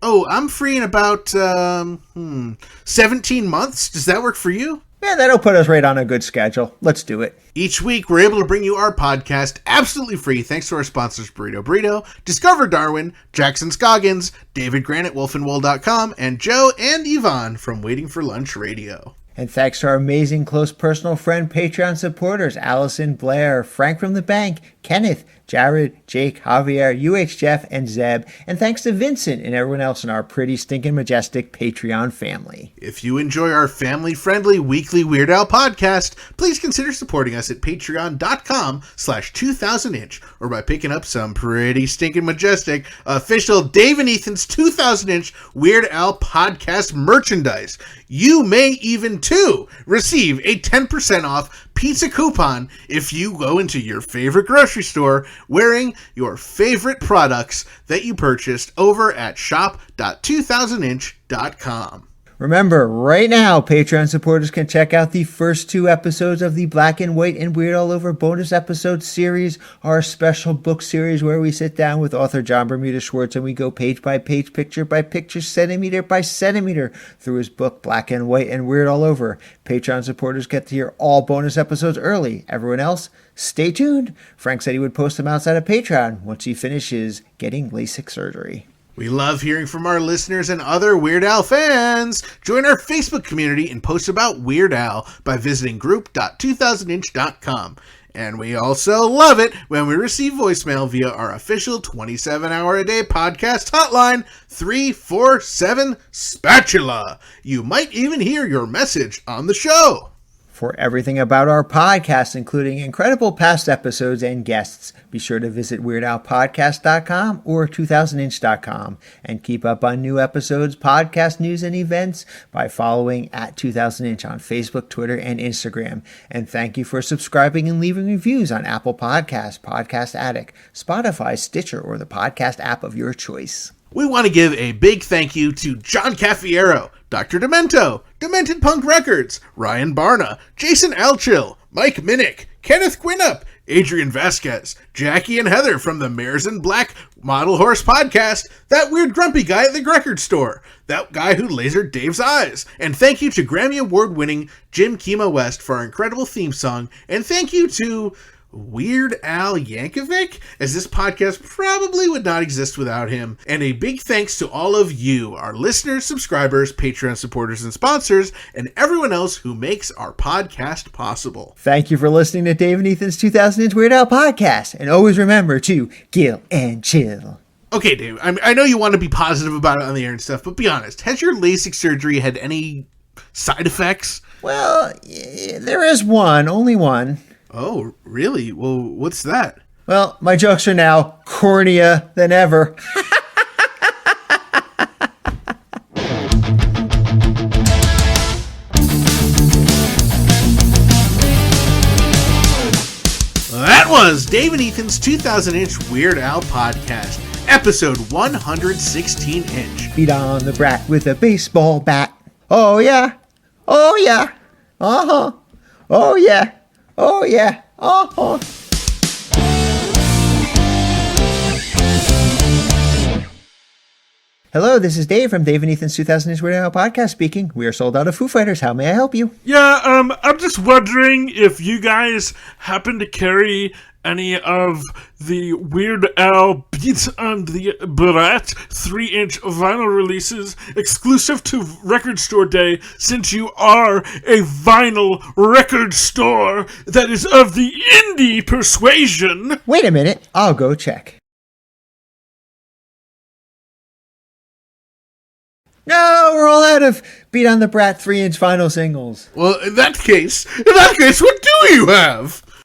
[SPEAKER 1] Oh, I'm free in about 17 months. Does that work for you?
[SPEAKER 2] Yeah, that'll put us right on a good schedule. Let's do it.
[SPEAKER 1] Each week, we're able to bring you our podcast absolutely free thanks to our sponsors Burrito, Discover Darwin, Jackson Scoggins, David Grant at wolfandwool.com, and Joe and Yvonne from Waiting for Lunch Radio.
[SPEAKER 2] And thanks to our amazing close personal friend Patreon supporters, Allison, Blair, Frank from the Bank, Kenneth, Jared, Jake, Javier, UH Jeff, and Zeb. And thanks to Vincent and everyone else in our pretty stinking majestic Patreon family.
[SPEAKER 1] If you enjoy our family-friendly weekly Weird Al podcast, please consider supporting us at patreon.com/2000inch or by picking up some pretty stinking majestic official Dave and Ethan's 2000-inch Weird Al podcast merchandise. You may even, too, receive a 10% off pizza coupon if you go into your favorite grocery store wearing your favorite products that you purchased over at shop.2000inch.com.
[SPEAKER 2] Remember, right now, Patreon supporters can check out the first 2 episodes of the Black and White and Weird All Over bonus episode series, our special book series where we sit down with author John Bermuda Schwartz and we go page by page, picture by picture, centimeter by centimeter through his book Black and White and Weird All Over. Patreon supporters get to hear all bonus episodes early. Everyone else, stay tuned. Frank said he would post them outside of Patreon once he finishes getting LASIK surgery.
[SPEAKER 1] We love hearing from our listeners and other Weird Al fans. Join our Facebook community and post about Weird Al by visiting group.2000inch.com. And we also love it when we receive voicemail via our official 27-hour-a-day podcast hotline, 347 Spatula. You might even hear your message on the show.
[SPEAKER 2] For everything about our podcast, including incredible past episodes and guests, be sure to visit WeirdOutPodcast.com or 2000inch.com and keep up on new episodes, podcast news, and events by following at 2000inch on Facebook, Twitter, and Instagram. And thank you for subscribing and leaving reviews on Apple Podcasts, Podcast Addict, Spotify, Stitcher, or the podcast app of your choice.
[SPEAKER 1] We want to give a big thank you to John Caffiero, Dr. Demento, Demented Punk Records, Ryan Barna, Jason Alchill, Mike Minnick, Kenneth Quinup, Adrian Vasquez, Jackie and Heather from the Mares in Black Model Horse Podcast, that weird grumpy guy at the record store, that guy who lasered Dave's eyes, and thank you to Grammy Award-winning Jim Kima West for our incredible theme song, and thank you to Weird Al Yankovic, as this podcast probably would not exist without him. And a big thanks to all of you, our listeners, subscribers, Patreon supporters, and sponsors, and everyone else who makes our podcast possible.
[SPEAKER 2] Thank you for listening to Dave and Ethan's 2000 Weird Al podcast. And always remember to gill and chill.
[SPEAKER 1] Okay, Dave, I know you want to be positive about it on the air and stuff, but be honest, has your LASIK surgery had any side effects?
[SPEAKER 2] Well, there is one, only one.
[SPEAKER 1] Oh, really? Well, what's that?
[SPEAKER 2] Well, my jokes are now cornier than ever.
[SPEAKER 1] That was Dave and Ethan's 2000-inch Weird Al podcast, episode 116-inch.
[SPEAKER 2] Beat on the brat with a baseball bat. Oh, yeah. Oh, yeah. Uh-huh. Oh, yeah. Oh, yeah. Uh-huh. Hello, this is Dave from Dave and Ethan's 2000-inch Weird Al podcast speaking. We are sold out of Foo Fighters. How may I help you?
[SPEAKER 8] Yeah, I'm just wondering if you guys happen to carry any of the Weird Al Beats on the Brat 3-inch vinyl releases exclusive to Record Store Day, since you are a vinyl record store that is of the indie persuasion.
[SPEAKER 2] Wait a minute. I'll go check. No, we're all out of Beat on the Brat 3-inch vinyl singles.
[SPEAKER 1] Well, in that case, what do you have?